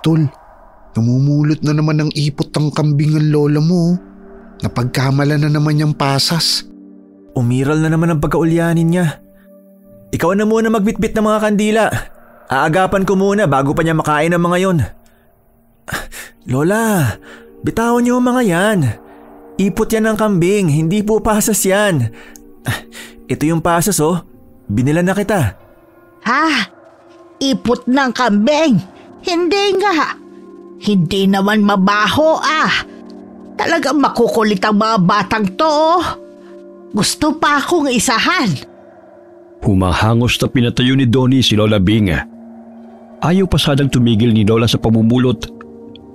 Tol. Namumulot na naman ng ipot ang kambing ang lola mo. Napagkamala na naman yung pasas. Umiral na naman ang pagkaulyanin niya. Ikaw na muna magbitbit ng mga kandila. Aagapan ko muna bago pa niya makain ang mga yon. Lola, bitawan niyo ang mga yan. Ipot yan ng kambing, hindi po pasas yan. Ito yung pasas oh, binila na kita. Ha? Ipot ng kambing? Hindi nga. Hindi naman mabaho Talagang makukulit ang mga batang to Gusto pa akong isahan. Humahangos na pinatayo ni Donnie si Lola Bing. Ayaw pa sanang tumigil ni Lola sa pamumulot.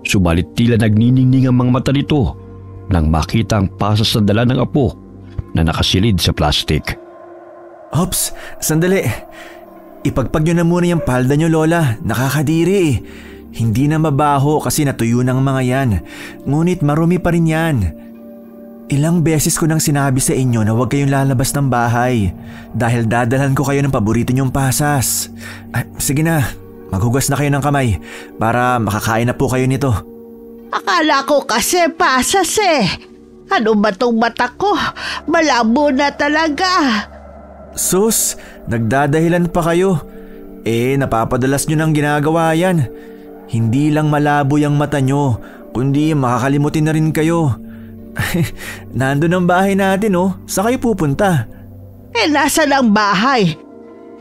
Subalit tila nagniningning ang mga mata nito nang makita ang pasas na dala ng apo na nakasilid sa plastik. Ops, sandali. Ipagpag nyo na muna yung palda nyo, Lola. Nakakadiri Hindi na mabaho kasi natuyo ng mga yan. Ngunit marumi pa rin yan. Ilang beses ko nang sinabi sa inyo na huwag kayong lalabas ng bahay dahil dadalhan ko kayo ng paborito nyong pasas. Sige na, maghugas na kayo ng kamay para makakain na po kayo nito. Akala ko kasi pasas Ano ba tong mata ko? Malabo na talaga. Sus, nagdadahilan pa kayo. Napapadalas nyo ng ginagawa yan. Hindi lang malabo yung mata nyo, kundi makakalimutin na rin kayo. Nandun ang bahay natin Saan kayo pupunta? Nasaan ang bahay?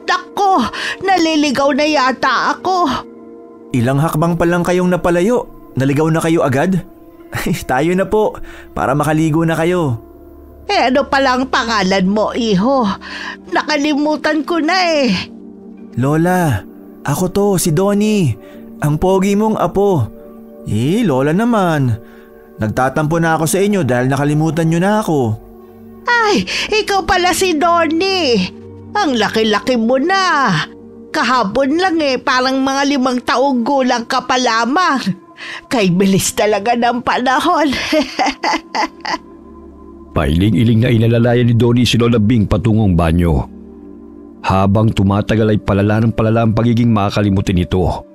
Nako, naliligaw na yata ako. Ilang hakbang pa lang kayong napalayo. Naligaw na kayo agad? Tayo na po, para makaligo na kayo. Ano palang pangalan mo, iho? Nakalimutan ko na Lola, ako to, si Donnie. Ang pogi mong apo. Lola naman. Nagtatampo na ako sa inyo dahil nakalimutan nyo na ako. Ay, ikaw pala si Donnie. Ang laki-laki mo na. Kahapon lang parang mga 5 taong gulang ka pa lamang. Kay bilis talaga ng panahon. Pailing-iling na inalalayan ni Donnie si Lola Bing patungong banyo. Habang tumatagal ay palala ng palala ang pagiging makakalimutin nito.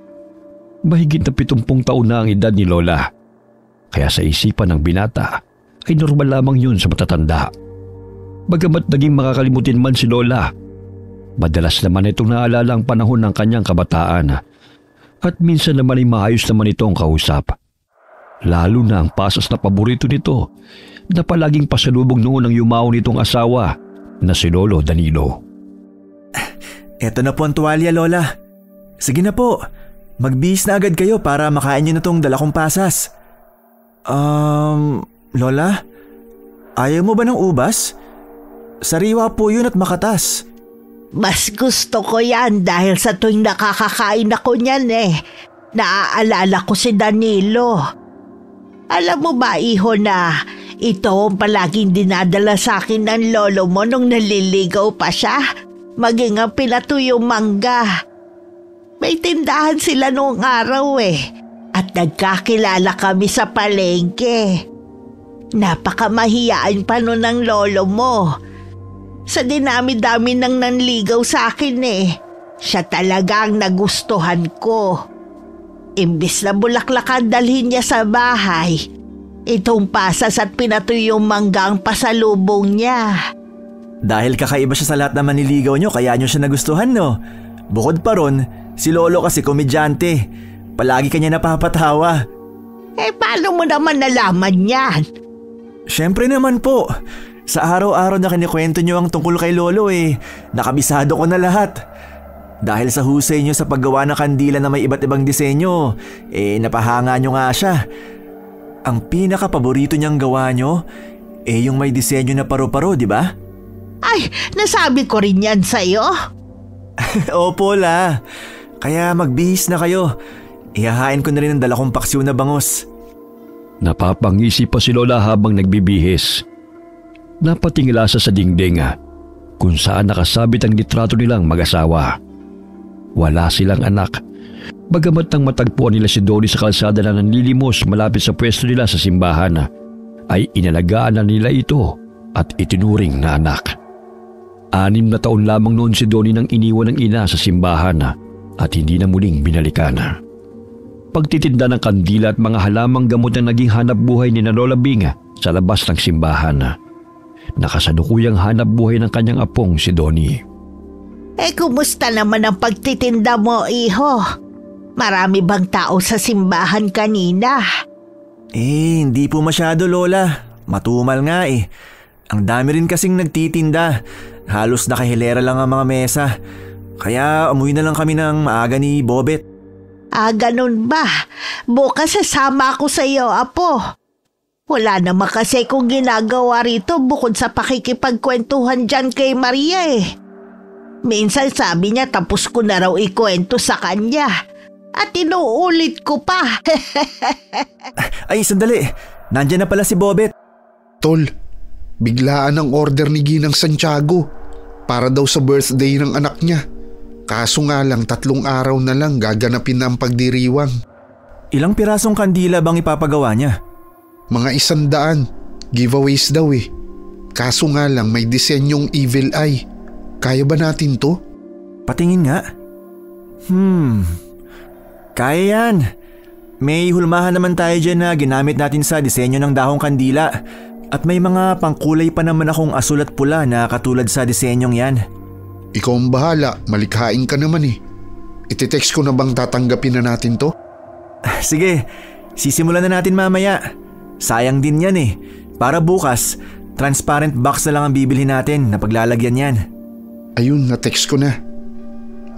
Mahigit na 70 taon na ang edad ni Lola. Kaya sa isipan ng binata ay normal lamang yun sa matatanda. Bagamat naging makakalimutin man si Lola, madalas naman itong naalala ang panahon ng kanyang kabataan at minsan naman ay maayos naman itong kausap. Lalo na ang pasas na paborito nito na palaging pasalubong noon ang yumao nitong asawa na si Lolo Danilo. Eto na po ang tuwalya, Lola. Sige na po, magbihis na agad kayo para makain nyo na tong dala kong pasas. Lola? Ayaw mo ba ng ubas? Sariwa po yun at makatas. Mas gusto ko yan dahil sa tuwing nakakakain ako niyan naaalala ko si Danilo. Alam mo ba, iho, na ito ang palaging dinadala sa akin ng lolo mo nung naliligaw pa siya? Maging ang pinatuyong mangga. May tindahan sila noong araw at nagkakilala kami sa palengke. Napakamahiyaan pa nun ng lolo mo. Sa dinami-dami nang nanligaw sa akin siya talaga ang nagustuhan ko. Imbis na bulaklakan dalhin niya sa bahay, itong pasas at pinatuyong mangga ang pasalubong niya. Dahil kakaiba siya sa lahat na maniligaw nyo kaya nyo siya nagustuhan, no? Bukod pa ron, si Lolo kasi komedyante. Palagi kanya napapatawa. Paano mo naman nalaman yan? Siyempre naman po. Sa araw-araw na kinikwento nyo ang tungkol kay Lolo nakabisado ko na lahat. Dahil sa husay nyo sa paggawa ng kandila na may iba't ibang disenyo, napahanga nyo nga siya. Ang pinaka-paborito niyang gawa nyo, yung may disenyo na paru-paro, di ba? Ay, nasabi ko rin yan sa'yo. Opo, La. Kaya magbihis na kayo. Ihahain ko na rin ang dala kong paksiw na bangus. Napapangisi pa si Lola habang nagbibihis. Napatingala sa dingding kung saan nakasabit ang litrato nilang mag-asawa. Wala silang anak. Bagamat nang matagpuan nila si Donnie sa kalsada na nanlilimos malapit sa pwesto nila sa simbahan, ay inalagaan na nila ito at itinuring na anak. 6 na taon lamang noon si Donnie nang iniwan ng ina sa simbahan at hindi na muling binalikan. pagtitinda ng kandila at mga halamang gamot na naging hanap buhay ni Lola Bing sa labas ng simbahan. Nakasalukuyang hanap buhay ng kanyang apong si Donnie. Kumusta naman ang pagtitinda mo, iho? Marami bang tao sa simbahan kanina? Hindi po masyado, Lola. Matumal nga eh. Ang dami rin kasing nagtitinda. Halos nakahilera lang ang mga mesa. Kaya umuwi na lang kami ng maaga ni Bobet. Ganun ba? Bukas sasama ako sa iyo, apo. Wala naman kasi kung ginagawa rito bukod sa pakikipagkwentuhan dyan kay Maria eh. Minsan sabi niya tapos ko na raw ikwento sa kanya. At inuulit ko pa. Ay, sandali. Nandiyan na pala si Bobet. Tol, biglaan ang order ni Ginang Santiago para daw sa birthday ng anak niya. Kaso nga lang 3 araw na lang gaganapin na ang pagdiriwang. Ilang pirasong kandila bang ipapagawa niya? Mga 100. Giveaways daw eh. Kaso nga lang may disenyong evil eye. Kaya ba natin to? Patingin nga. Kaya yan. May hulmahan naman tayo dyan na ginamit natin sa disenyo ng dahong kandila. At may mga pangkulay pa naman akong asul at pula na katulad sa disenyong yan. Ikaw ang bahala, malikhain ka naman eh. Iti-text ko na bang tatanggapin na natin to? Sige, sisimulan na natin mamaya. Sayang din yan eh. Para bukas, transparent box na lang ang bibili natin na paglalagyan yan. Ayun, na-text ko na.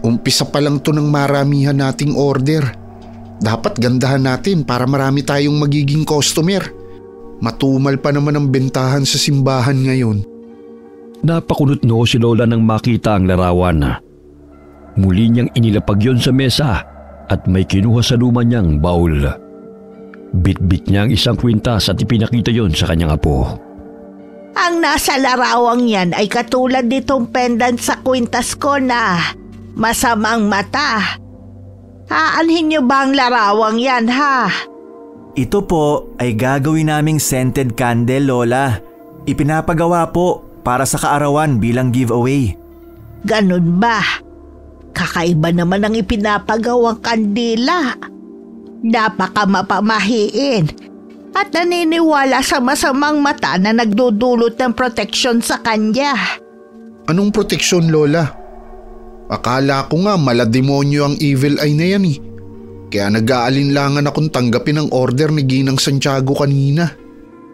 Umpisa pa lang to ng maramihan nating order. Dapat gandahan natin para marami tayong magiging customer. Matumal pa naman ang bentahan sa simbahan ngayon. Napakunot noo si Lola nang makita ang larawan. Muli niyang inilapag yon sa mesa at may kinuha sa luma niyang baul. Bit-bit niya ang isang kwintas at ipinakita yon sa kanyang apo. Ang nasa larawang yan ay katulad nitong pendant sa kwintas ko na masamang mata. Aanhin niyo ba ang larawang yan, ha? Ito po ay gagawin naming scented candle, Lola. Ipinapagawa po para sa kaarawan bilang giveaway. Ganun ba? Kakaiba naman ang ipinapagawang kandila. Napaka mapamahiin at naniniwala sa masamang mata na nagdudulot ng proteksyon sa kanya. Anong proteksyon, Lola? Akala ko nga malademonyo ang evil eye na yan eh. Kaya nag-aalinlangan akong tanggapin ang order ni Ginang Santiago kanina.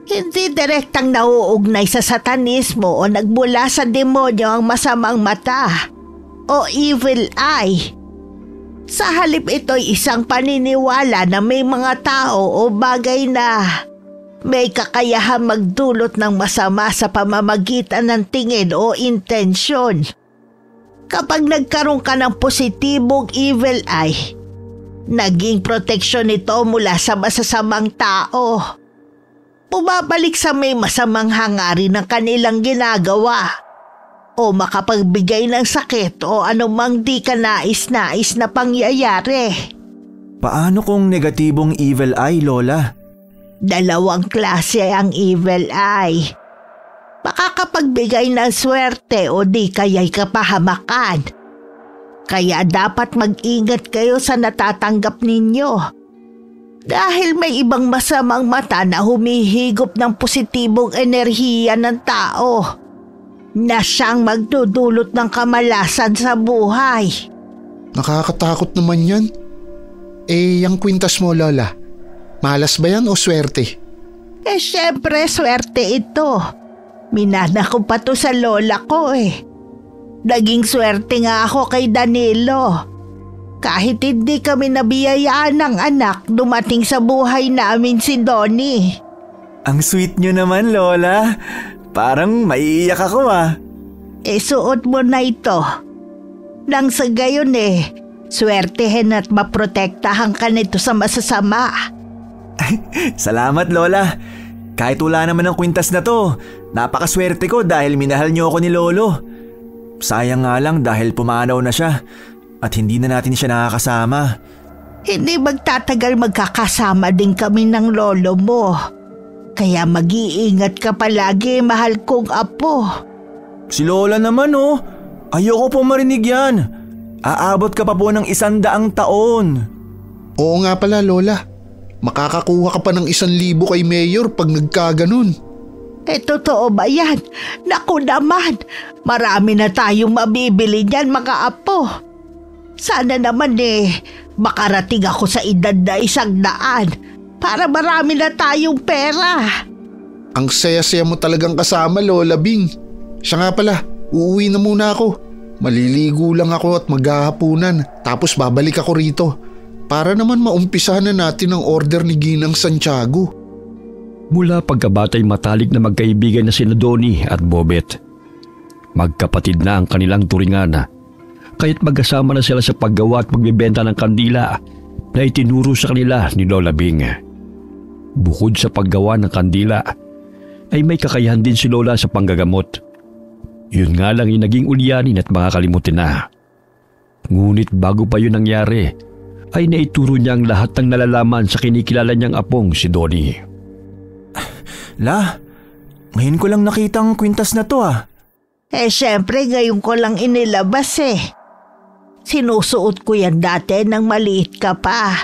Hindi direktang nauugnay sa satanismo o nagmula sa demonyo ang masamang mata o evil eye. Sa halip ito'y isang paniniwala na may mga tao o bagay na may kakayahang magdulot ng masama sa pamamagitan ng tingin o intensyon. Kapag nagkaroon ka ng positibong evil eye, naging proteksyon ito mula sa masasamang tao. Bumabalik sa may masamang hangarin ng kanilang ginagawa o makapagbigay ng sakit o anumang di ka nais-nais na pangyayari. Paano kung negatibong evil eye, Lola? 2 klase ang evil eye. Makakapagbigay ng swerte o di kaya'y kapahamakan. Kaya dapat mag-ingat kayo sa natatanggap ninyo. Dahil may ibang masamang mata na humihigop ng positibong enerhiya ng tao na siyang magdudulot ng kamalasan sa buhay. Nakakatakot naman yan. Yung kwintas mo, Lola, malas ba yan o swerte? Syempre swerte ito. Minana ko pa to sa lola ko eh. Naging swerte nga ako kay Danilo. Kahit hindi kami nabiyayaan ng anak, dumating sa buhay namin si Donnie. Ang sweet nyo naman, Lola. Parang maiiyak ako ah. Suot mo na ito. Nang sa gayon swertehin at maprotektahan ka nito sa masasama. Salamat, Lola. Kahit wala naman ang kwintas na to, napakaswerte ko dahil minahal niyo ako ni Lolo. Sayang nga lang dahil pumanaw na siya at hindi na natin siya nakakasama. Hindi magtatagal magkakasama din kami ng lolo mo. Kaya mag-iingat ka palagi, mahal kong apo. Si Lola naman ayoko po marinig yan. Aabot ka pa po ng 100 taon. Oo nga pala Lola, makakakuha ka pa ng 1,000 kay Mayor pag nagkaganon. Totoo ba yan? Naku naman, marami na tayong mabibili niyan mga apo. Sana naman makarating ako sa edad na 100 para marami na tayong pera. Ang saya-saya mo talagang kasama Lola Bing. Siya nga pala, uuwi na muna ako. Maliligo lang ako at maghahapunan tapos babalik ako rito para naman maumpisahan na natin ang order ni Ginang Santiago. Mula pagkabatay matalik na magkaibigan na sina Donnie at Bobet. Magkapatid na ang kanilang turingan. Kaya't magkasama na sila sa paggawa at pagbibenta ng kandila na itinuro sa kanila ni Lola Bing. Bukod sa paggawa ng kandila, ay may kakayahan din si Lola sa panggagamot. Yun nga lang yung naging ulyanin at makakalimutin na. Ngunit bago pa yun nangyari, ay naituro niya ang lahat ng nalalaman sa kinikilala niyang apong si Donnie. La, ngayon ko lang nakita ang kwintas na to ah. Syempre ngayon ko lang inilabas Sinusuot ko yan dati nang maliit ka pa.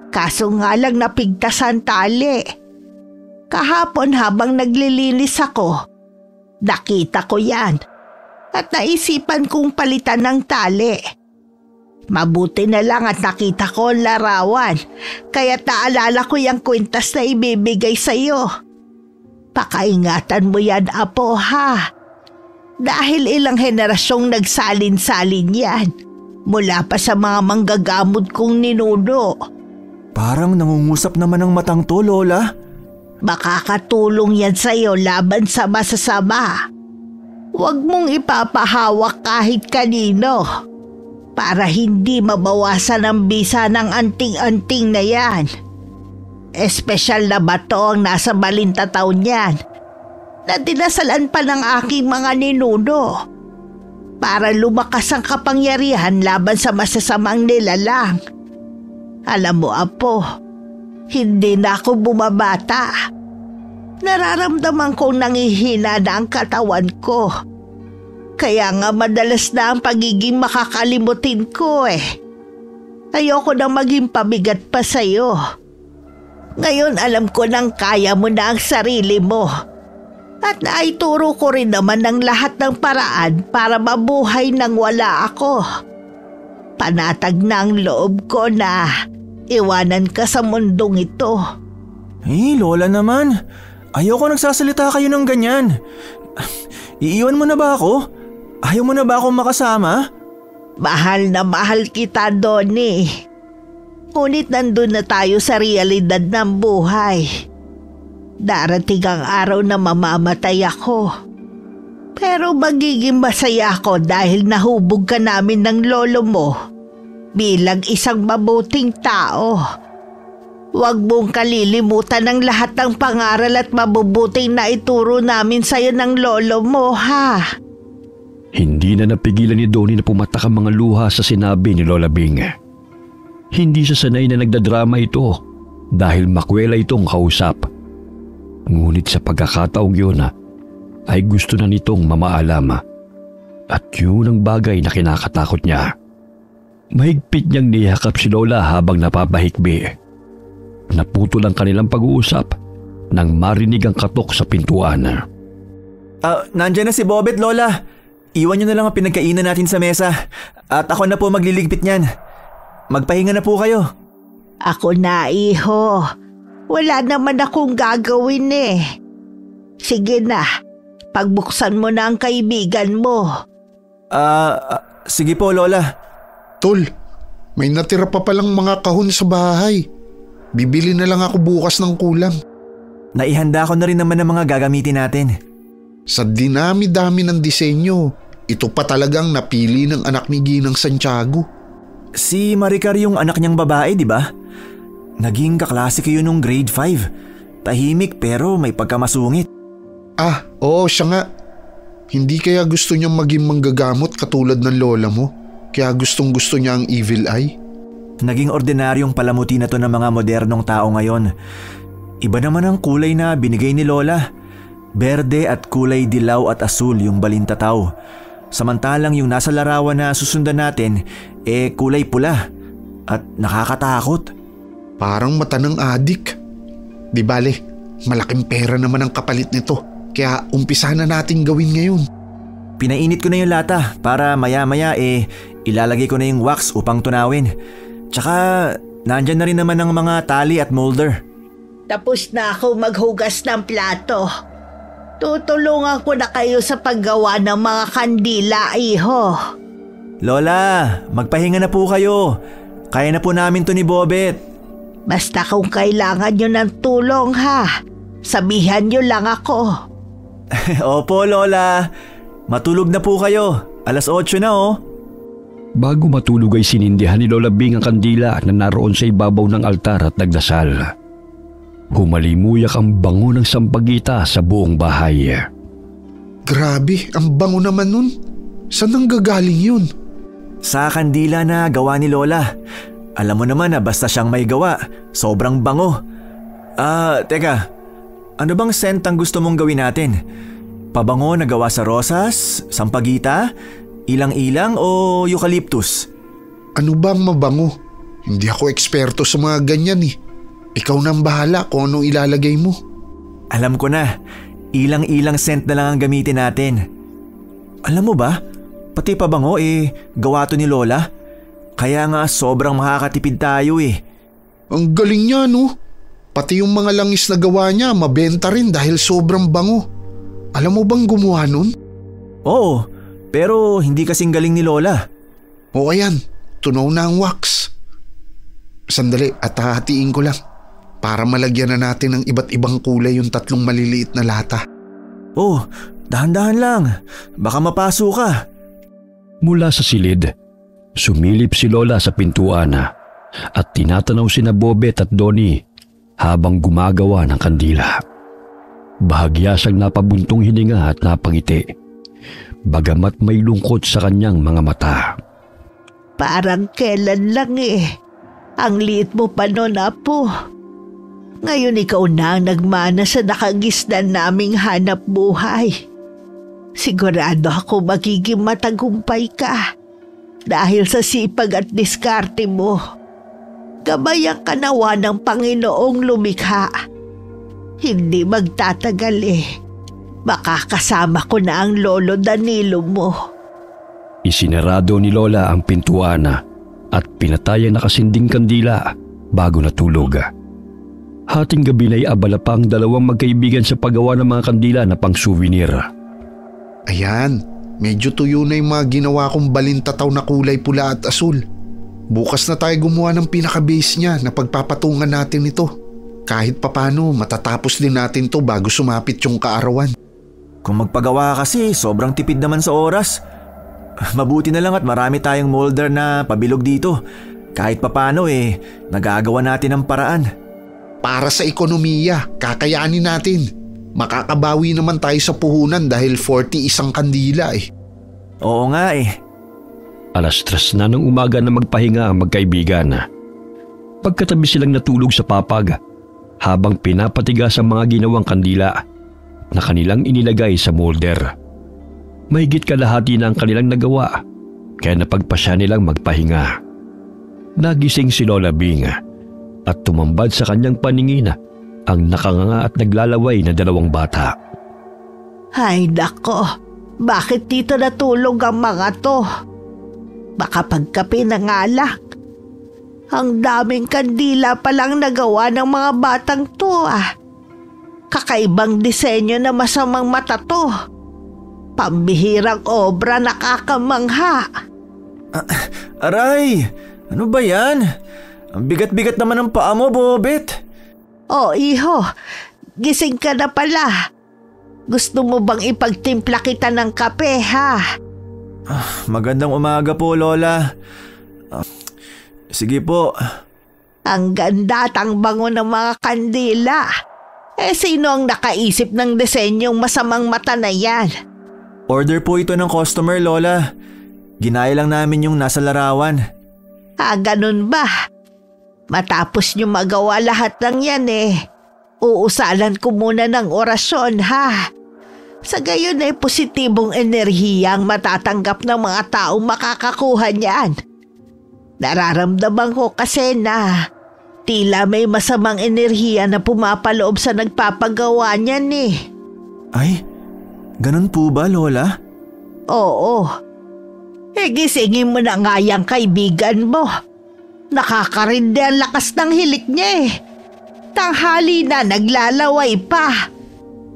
Kaso nga lang napigtasan tali. Kahapon habang naglilinis ako, nakita ko yan at naisipan kong palitan ng tali. Mabuti na lang at nakita ko ang larawan, kaya naalala ko yung kwintas na ibibigay sa'yo. Pakaingatan mo yan, apo ha. Dahil ilang henerasyong nagsalin-salin yan, mula pa sa mga manggagamot kong ninuno. Parang nangungusap naman ang matang to, Lola. Makakatulong yan sa'yo laban sa masasama. Huwag mong ipapahawak kahit kanino para hindi mabawasan ang bisa ng anting-anting na yan. Espesyal na bato ang nasa balintataw niyan na dinasalan pa ng aking mga ninuno para lumakas ang kapangyarihan laban sa masasamang nilalang. Alam mo, apo, hindi na ako bumabata. Nararamdaman kong nangihina na ang katawan ko. Kaya nga madalas na ang pagiging makakalimutin ko Ayoko na maging pabigat pa sa'yo. Ngayon alam ko nang kaya mo na ang sarili mo. At naituro ko rin naman ng lahat ng paraan para mabuhay nang wala ako. Panatag na ang loob ko na iwanan ka sa mundong ito. Lola naman. Ayoko nagsasalita kayo ng ganyan. Iiwan mo na ba ako? Ayaw mo na ba akong makasama? Mahal na mahal kita, Donnie. Ngunit nandun na tayo sa realidad ng buhay. Darating ang araw na mamamatay ako. Pero magiging masaya ako dahil nahubog ka namin ng lolo mo bilang isang mabuting tao. Huwag mong kalilimutan ang lahat ng pangaral at mabubuting na ituro namin sa'yo ng lolo mo, ha? Hindi na napigilan ni Donnie na pumatak ang mga luha sa sinabi ni Lola Bing. Hindi siya sanay na nagdadrama ito dahil makwela itong kausap. Ngunit sa pagkakataong yun ay gusto na nitong mamaalam. At yun ang bagay na kinakatakot niya. Mahigpit niyang niyakap si Lola habang napapahikbi. Naputol ang kanilang pag-uusap nang marinig ang katok sa pintuan. Nandiyan na si Bobet, Lola. Iwan niyo na lang ang pinagkainan natin sa mesa at ako na po magliligpit niyan. Magpahinga na po kayo. Ako na, iho. Wala naman akong gagawin Sige na, pagbuksan mo na ang kaibigan mo. Sige po, Lola. Tol, may natira pa palang mga kahon sa bahay. Bibili na lang ako bukas ng kulang. Naihanda ko na rin naman ang mga gagamitin natin. Sa dinami-dami ng disenyo, ito pa talagang napili ng anak ni Ginang Santiago. Si Maricar yung anak niyang babae, di ba? Naging kaklase kayo nung grade 5. Tahimik pero may pagkamasungit. Oo, siya nga. Hindi kaya gusto niyang maging manggagamot katulad ng lola mo? Kaya gustong-gusto niya ang evil eye? Naging ordinaryong palamuti na to ng mga modernong tao ngayon. Iba naman ang kulay na binigay ni Lola. Berde at kulay dilaw at asul yung balintataw. Samantalang yung nasa larawan na susundan natin, kulay pula at nakakatakot. Parang mata ng adik. Di bale, malaking pera naman ang kapalit nito. Kaya umpisa na natin gawin ngayon. Pinainit ko na yung lata para maya-maya ilalagay ko na yung wax upang tunawin. Tsaka nandyan na rin naman ang mga tali at molder. Tapos na ako maghugas ng plato. Tutulungan ko na kayo sa paggawa ng mga kandila, iho. Lola, magpahinga na po kayo. Kaya na po namin to ni Bobet. Basta kung kailangan nyo ng tulong ha, sabihan nyo lang ako. Opo, Lola. Matulog na po kayo. 8:00 na oh. Bago matulog ay sinindihan ni Lola Bing ang kandila na naroon sa ibabaw ng altar at nagdasal. Humalimuyak ang bango ng sampagita sa buong bahay. Grabe, ang bango naman nun. Saan nanggagaling yun? Sa kandila na gawa ni Lola. Alam mo naman na basta siyang may gawa, sobrang bango. Teka. Ano bang scent ang gusto mong gawin natin? Pabango na gawa sa rosas, sampagita, ilang-ilang o eucalyptus? Ano bang mabango? Hindi ako eksperto sa mga ganyan eh. Ikaw nang bahala kung anong ilalagay mo. Alam ko na, ilang-ilang scent na lang ang gamitin natin. Alam mo ba, pati pabango gawa to ni Lola. Kaya nga sobrang makakatipid tayo eh. Ang galing niya no? Pati yung mga langis na gawa niya mabenta rin dahil sobrang bango. Alam mo bang gumawa nun? Oo, pero hindi kasing galing ni Lola. O ayan, tunaw na ang wax. Sandali at hahatiin ko lang para malagyan na natin ng iba't ibang kulay yung 3 maliliit na lata. Oh, dahan-dahan lang. Baka mapaso ka. Mula sa silid, sumilip si Lola sa pintuan at tinatanaw sina Bobet at Donnie habang gumagawa ng kandila. Bahagya siyang napabuntong hininga at napangiti, bagamat may lungkot sa kanyang mga mata. Parang kailan lang ang liit mo pa nun, Apo. Ngayon ikaw na ang nagmana sa nakagisnan naming hanap buhay. Sigurado ako magiging matagumpay ka dahil sa sipag at diskarte mo. Gabayan ka nawa ng Panginoong lumikha. Hindi magtatagal makakasama ko na ang lolo Danilo mo. Isinarado ni Lola ang pintuan at pinatay ang nakasinding kandila bago natulog. Hating gabi na abala pa ang 2 magkaibigan sa paggawa ng mga kandila na pang-souvenir. Ayan, medyo tuyo na yung mga ginawa kong balintataw na kulay pula at asul. Bukas na tayo gumawa ng pinaka-base niya na pagpapatungan natin ito. Kahit papano, matatapos din natin to bago sumapit yung kaarawan. Kung magpagawa kasi, sobrang tipid naman sa oras. Mabuti na lang at marami tayong molder na pabilog dito. Kahit papano nagagawa natin ang paraan. Para sa ekonomiya, kakayanin natin. Makakabawi naman tayo sa puhunan dahil 40 isang kandila Oo nga 3:00 na ng umaga na magpahinga ang magkaibigan. Pagkatabi silang natulog sa papag habang pinapatigas ang mga ginawang kandila na kanilang inilagay sa molder. Mahigit kalahati na ang kanilang nagawa kaya napagpasya nilang magpahinga. Nagising si Lola Bing at tumambad sa kanyang paningin ang nakanganga at naglalaway na 2 bata. Ay nako, bakit dito natulog ang mga to? Baka pagkape na nga lang. Ang daming kandila palang nagawa ng mga batang to Kakaibang disenyo na masamang mata to. Pambihirang obra, nakakamangha. Aray! Ano ba yan? Ang bigat-bigat naman ng paa mo, Bobet. Oh, iho. Gising ka na pala. Gusto mo bang ipagtimpla kita ng kape, ha? Magandang umaga po, Lola. Sige po. Ang ganda at ang bango ng mga kandila. Sino ang nakaisip ng disenyong masamang mata na yan? Order po ito ng customer, Lola. Ginaya lang namin yung nasa larawan. Ganun ba? Matapos nyo magawa lahat ng yan uusalan ko muna ng orasyon, ha? Sa gayon positibong enerhiya ang matatanggap ng mga taong makakakuha niyan. Nararamdaman ko kasi na Tila may masamang enerhiya na pumapaloob sa nagpapagawa niyan eh. Ay, ganun po ba, Lola? Oo. Gisingin mo na nga yung kaibigan mo. Nakakarindi ang lakas ng hilik niya eh. Tanghali na, naglalaway pa.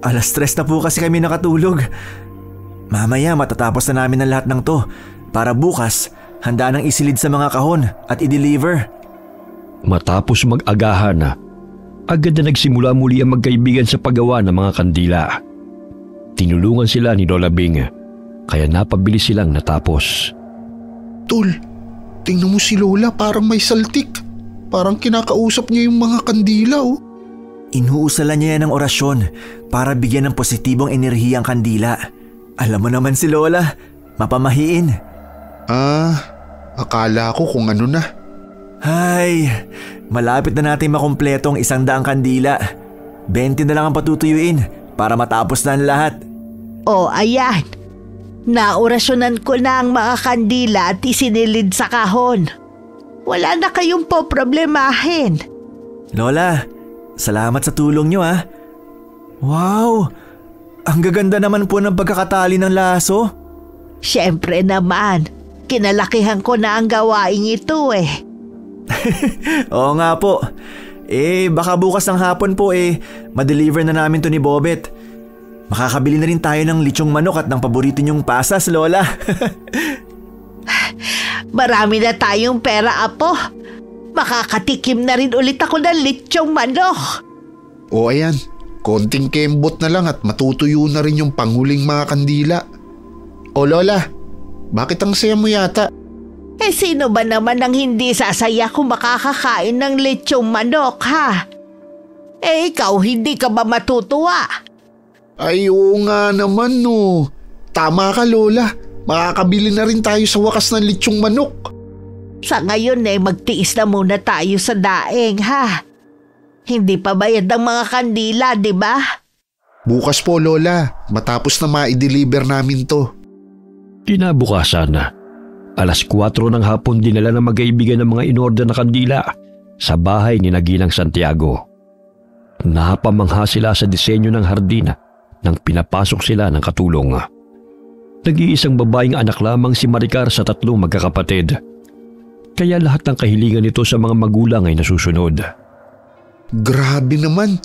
3:00 na po kasi kami nakatulog. Mamaya matatapos na namin ang lahat ng to para bukas handa nang isilid sa mga kahon at i-deliver. Matapos mag-agahan, agad na nagsimula muli ang magkaibigan sa paggawa ng mga kandila. Tinulungan sila ni Lola Bing, kaya napabilis silang natapos. Tol, tingnan mo si Lola, parang may saltik. Parang kinakausap niya yung mga kandila oh. Inuusalan niya yan ng orasyon para bigyan ng positibong enerhiya ang kandila. Alam mo naman si Lola, mapamahiin. Akala ko kung ano na. Ay, malapit na natin makumpleto ang 100 kandila. 20 na lang ang patutuyuin para matapos na ang lahat. Ayan. Naorasyonan ko na ang mga kandila at isinilid sa kahon. Wala na kayong poproblemahin. Lola, salamat sa tulong niyo ah. Wow, ang gaganda naman po ng pagkakatali ng laso. Siyempre naman, kinalakihan ko na ang gawaing ito eh. Oo nga po. Baka bukas ng hapon po ma-deliver na namin to ni Bobet. Makakabili na rin tayo ng lechong manok at ng paborito niyong pasas, Lola. Marami na tayong pera, Apo. Makakatikim na rin ulit ako ng lechong manok. Ayan, konting kembot na lang at matutuyo na rin yung panghuling mga kandila. Lola, bakit ang saya mo yata? Sino ba naman ang hindi sasaya kung makakakain ng lechong manok, ha? Ikaw, hindi ka ba matutuwa? Ay, oo nga naman no. Tama ka, Lola. Makakabili na rin tayo sa wakas ng lechong manok. Sa ngayon magtiis na muna tayo sa daing, ha? Hindi pa bayad ang mga kandila, di ba? Bukas po, Lola. Matapos na ma-deliver namin to. Kinabukasan, 4:00 ng hapon dinala ng magkaibigan ng mga inorder na kandila sa bahay ni Naginang Santiago. Napamangha sila sa disenyo ng hardin nang pinapasok sila ng katulong. Nag-iisang babaeng anak lamang si Maricar sa 3 magkakapatid. Kaya lahat ng kahilingan nito sa mga magulang ay nasusunod. Grabe naman.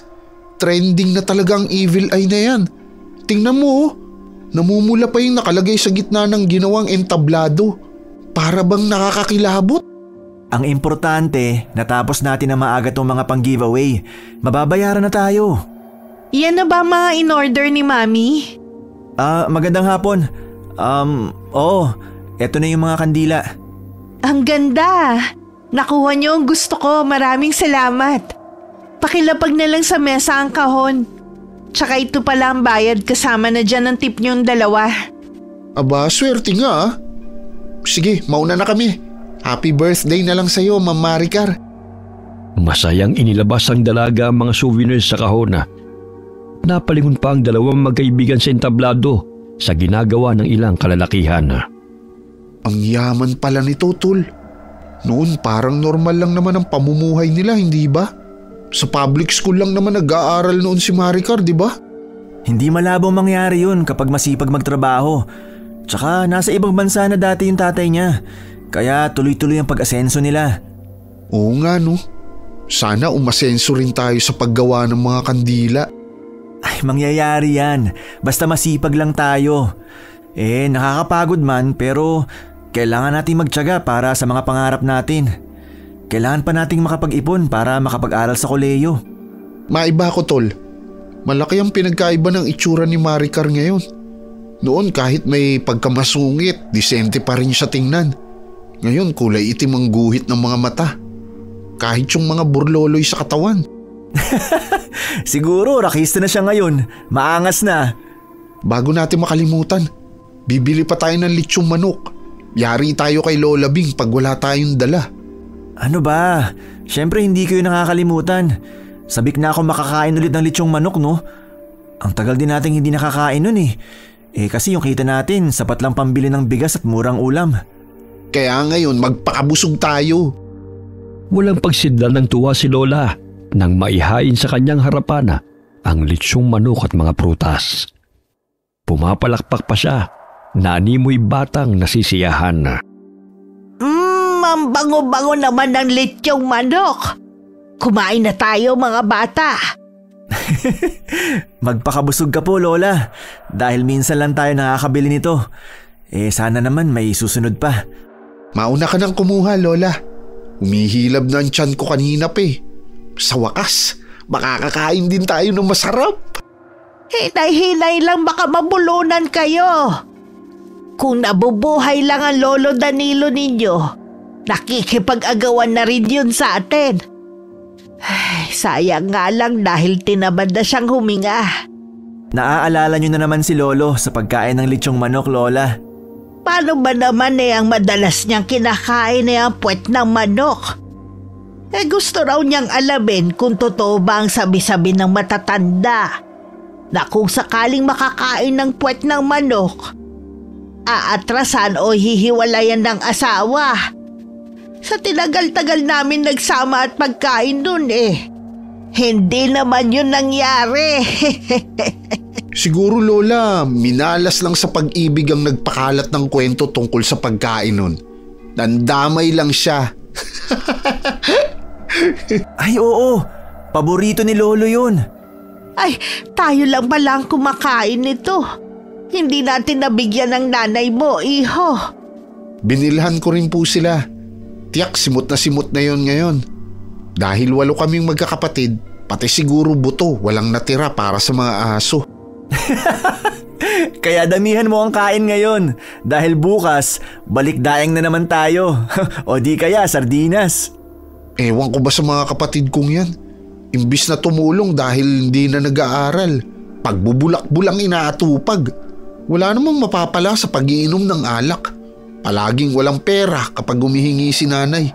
Trending na talaga ang evil eye na yan. Tingnan mo namumula pa yung nakalagay sa gitna ng ginawang entablado. Para bang nakakakilabot? Ang importante, natapos natin na maaga tong mga pang-giveaway. Mababayaran na tayo. Yan na ba mga in-order ni Mami? Magandang hapon. Eto na yung mga kandila. Ang ganda. Nakuha niyo ang gusto ko. Maraming salamat. Pakilapag na lang sa mesa ang kahon. Tsaka ito pala ang bayad kasama na dyan ang tip niyong 2. Aba, swerte nga. Sige, mauna na kami. Happy birthday na lang sa'yo, Ma'am Maricar. Masayang inilabas ang dalaga ang mga souvenirs sa kahon. Napalingon pa ang 2 magkaibigan sa entablado sa ginagawa ng ilang kalalakihan. Ang yaman pala nito, Tol. Noon parang normal lang naman ang pamumuhay nila, hindi ba? Sa public school lang naman nag-aaral noon si Maricar, di ba? Hindi malabong mangyari yun kapag masipag magtrabaho. Tsaka nasa ibang bansa na dati yung tatay niya. Kaya tuloy-tuloy ang pag-asenso nila. Oo nga no. Sana umasenso rin tayo sa paggawa ng mga kandila. Ay, mangyayari yan. Basta masipag lang tayo. Nakakapagod man pero kailangan nating magtiyaga para sa mga pangarap natin. Kailangan pa nating makapag-ipon para makapag-aral sa kolehiyo. Maiba ko, Tol. Malaki ang pinagkaiba ng itsura ni Maricar ngayon. Noon kahit may pagkamasungit, disente pa rin siya tingnan. Ngayon kulay itim ang guhit ng mga mata. Kahit yung mga burloloy sa katawan. Siguro rakista na siya ngayon. Maangas na. Bago natin makalimutan, bibili pa tayo ng lechong manok. Yari tayo kay Lola Bing pag wala tayong dala. Ano ba? Siyempre hindi ko yun nakakalimutan. Sabik na ako makakain ulit ng lechong manok, no? Ang tagal din nating hindi nakakain nun kasi yung kita natin sapat lang pambili ng bigas at murang ulam. Kaya ngayon magpakabusog tayo. Walang pagsidlan ng tuwa si Lola nang maihain sa kanyang harapan ang litsyong manok at mga prutas. Pumapalakpak pa siya na animoy batang nasisiyahan. Ang bango-bango naman ng litsyong manok. Kumain na tayo mga bata. Magpakabusog ka po, Lola. Dahil minsan lang tayo nakakabili nito. Sana naman may susunod pa. Mauna ka nang kumuha, Lola. Humihilab na ang tiyan ko kanina pa eh. Sa wakas, makakakain din tayo ng masarap. Hinay-hinay lang baka mabulunan kayo. Kung nabubuhay lang ang Lolo Danilo ninyo, nakikipag-agawan na rin yun sa atin. Ay, sayang nga lang dahil tinamad na siyang huminga. Naaalala niyo na naman si Lolo sa pagkain ng litsyong manok, Lola. Paano ba naman ang madalas niyang kinakain ang puwet ng manok? Gusto raw niyang alamin kung totoo ba ang sabi-sabi ng matatanda na kung sakaling makakain ng puwet ng manok, aatrasan o hihiwalayan ng asawa. Sa tinagal-tagal namin nagsama at pagkain dun hindi naman yun nangyari. Siguro Lola, minalas lang sa pag-ibig ang nagpakalat ng kwento tungkol sa pagkain nun. Nandamay lang siya. Ay oo, paborito ni Lolo yun. Ay, tayo lang pala ang kumakain nito. Hindi natin nabigyan ng nanay mo, iho. Binilhan ko rin po sila. Tiyak simot na yon ngayon. Dahil 8 kaming magkakapatid, pati siguro buto walang natira para sa mga aso. Kaya damihan mo ang kain ngayon dahil bukas balik daeng na naman tayo. O di kaya sardinas. Ewan ko ba sa mga kapatid kong yan? Imbis na tumulong dahil hindi na nag-aaral, pagbubulak-bulang inaatupag. Wala namang mapapala sa pag-iinom ng alak. Palaging walang pera kapag humihingi si nanay.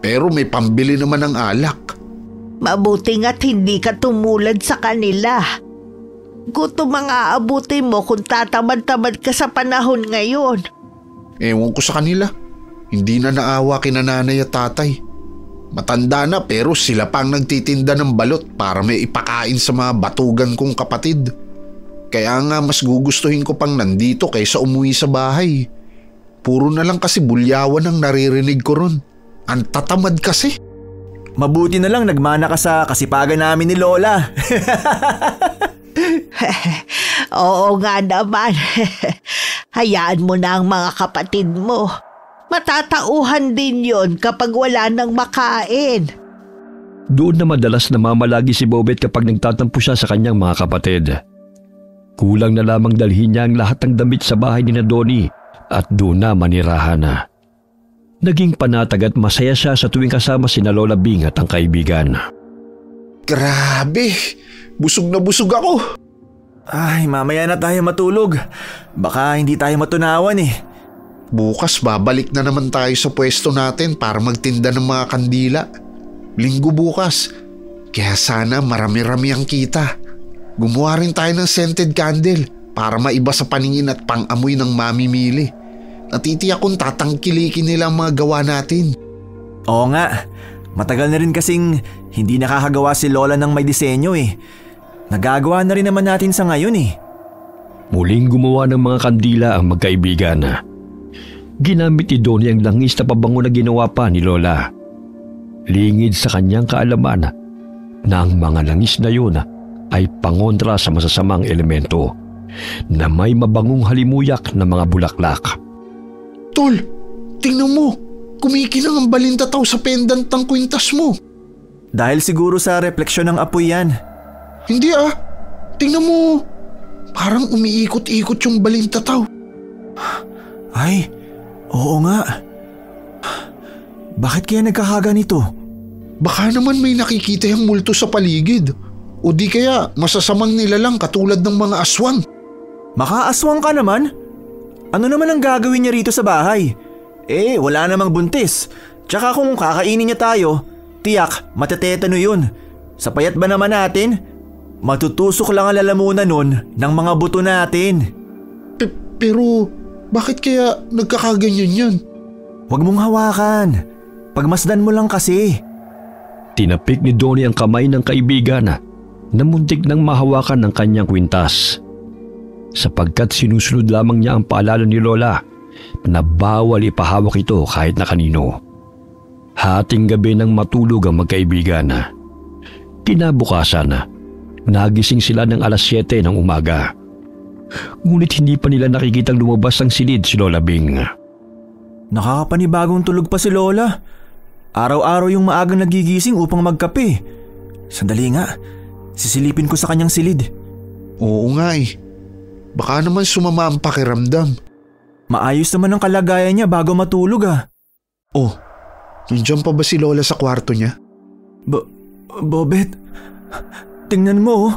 Pero may pambili naman ng alak. Mabuti nga't hindi ka tumulad sa kanila. Gutom ang aabutin mo kung tatamad-tamad ka sa panahon ngayon. Ewan ko sa kanila. Hindi na naawa kina nanay at tatay. Matanda na pero sila pang nagtitinda ng balot para may ipakain sa mga batugan kong kapatid. Kaya nga mas gugustuhin ko pang nandito kaysa umuwi sa bahay. Puro na lang kasi bulyawan ang naririnig ko ron. Ang tatamad kasi. Mabuti na lang nagmana ka sa kasipagan namin ni Lola. Oo nga naman. Hayaan mo na ang mga kapatid mo. Matatauhan din yon kapag wala nang makain. Doon na madalas namamalagi si Bobet kapag nagtatampo siya sa kanyang mga kapatid. Kulang na lamang dalhin niya ang lahat ng damit sa bahay ni Donnie at doon na manirahan na. Naging panatag at masaya siya sa tuwing kasama sina Lola Bing at ang kaibigan. Grabe! Busog na busog ako! Ay, mamaya na tayo matulog. Baka hindi tayo matunawan Bukas babalik na naman tayo sa pwesto natin para magtinda ng mga kandila. Linggo bukas. Kaya sana marami-rami ang kita. Gumawa rin tayo ng scented candle para maiba sa paningin at pang-amoy ng mamimili. Natitiyak kong tatangkilikin nila ang mga gawa natin. Oo nga. Matagal na rin kasing hindi nakakagawa si Lola ng may disenyo Nagagawa na rin naman natin sa ngayon Muling gumawa ng mga kandila ang magkaibigan. Ginamit ni Donnie ang langis na pabango na ginawa pa ni Lola. Lingid sa kanyang kaalaman na ang mga langis na yun ay pangontra sa masasamang elemento na may mabangong halimuyak na mga bulaklak. Tol, tingnan mo. Kumikinang ang balintataw sa pendant ng kwintas mo. Dahil siguro sa refleksyon ng apoy yan. Hindi Tingnan mo. Parang umiikot-ikot yung balintataw. Ay, oo nga. Bakit kaya nagkakaganito? Baka naman may nakikita yung multo sa paligid. O di kaya masasamang nilalang katulad ng mga aswang. Makaaswang ka naman? Ano naman ang gagawin niya rito sa bahay? Wala namang buntis. Tsaka kung kakainin niya tayo, tiyak matetetano yun. Sa payat ba naman natin? Matutusok lang ang lalamunan nun ng mga buto natin. Pero bakit kaya nagkakaganyan yan? Huwag mong hawakan. Pagmasdan mo lang kasi. Tinapik ni Donnie ang kamay ng kaibigan na muntik nang mahawakan ng kanyang kwintas. Sapagkat sinusunod lamang niya ang paalala ni Lola na bawal ipahawak ito kahit na kanino. Hating gabi nang matulog ang magkaibigan. Kinabukasan, nagising sila ng 7:00 ng umaga. Ngunit hindi pa nila nakikitang lumabas ang silid si Lola Bing. Nakakapanibagong tulog pa si Lola. Araw-araw yung maagang nagigising upang magkape. Sandali nga, sisilipin ko sa kanyang silid. Oo nga eh. Baka naman sumama ang pakiramdam. Maayos naman ang kalagayan niya bago matulog Oh, nandiyan pa ba si Lola sa kwarto niya? Bobet, tingnan mo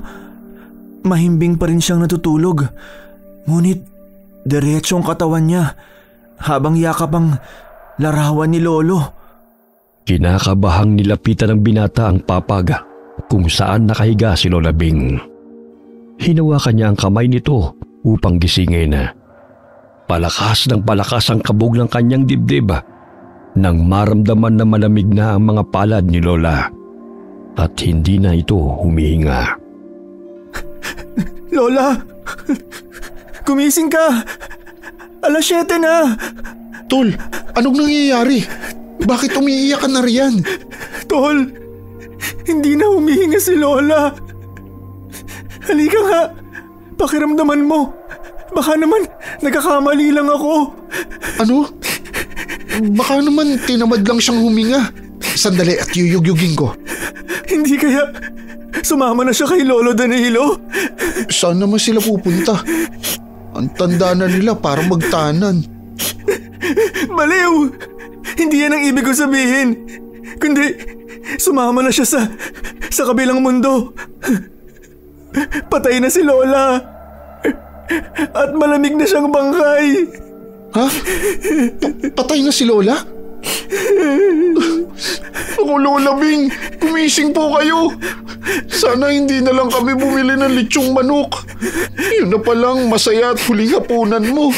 mahimbing pa rin siyang natutulog. Ngunit diretso ang katawan niya habang yakap ang larawan ni Lolo. Kinakabahang nilapitan ng binata ang papag kung saan nakahiga si Lola Bing. Hinawakan niya ang kamay nito upang gisingin. Palakas ng palakas ang kabog ng kanyang dibdib nang maramdaman na malamig na ang mga palad ni Lola at hindi na ito humihinga. Lola! Gumising ka! 7:00 na! Tol, anong nangyayari? Bakit umiiyak ka na riyan? Tol, hindi na humihinga si Lola. Halika nga, pakiramdaman mo. Baka naman nagkakamali lang ako. Ano? Baka naman tinamad lang siyang huminga. Sandali at yuyugyugin ko. Hindi kaya sumama na siya kay Lolo Danilo? Saan naman sila pupunta? Ang tanda na nila para magtanan. Baliw! Hindi yan ang ibig ko sabihin. Kundi sumama na siya sa kabilang mundo. Patay na si Lola. At malamig na siyang bangkay. Ha? Patay na si Lola? Ako, Lola Bing, gumising po kayo. Sana hindi na lang kami bumili ng lechong manok. Yun na palang masaya at huling hapunan mo.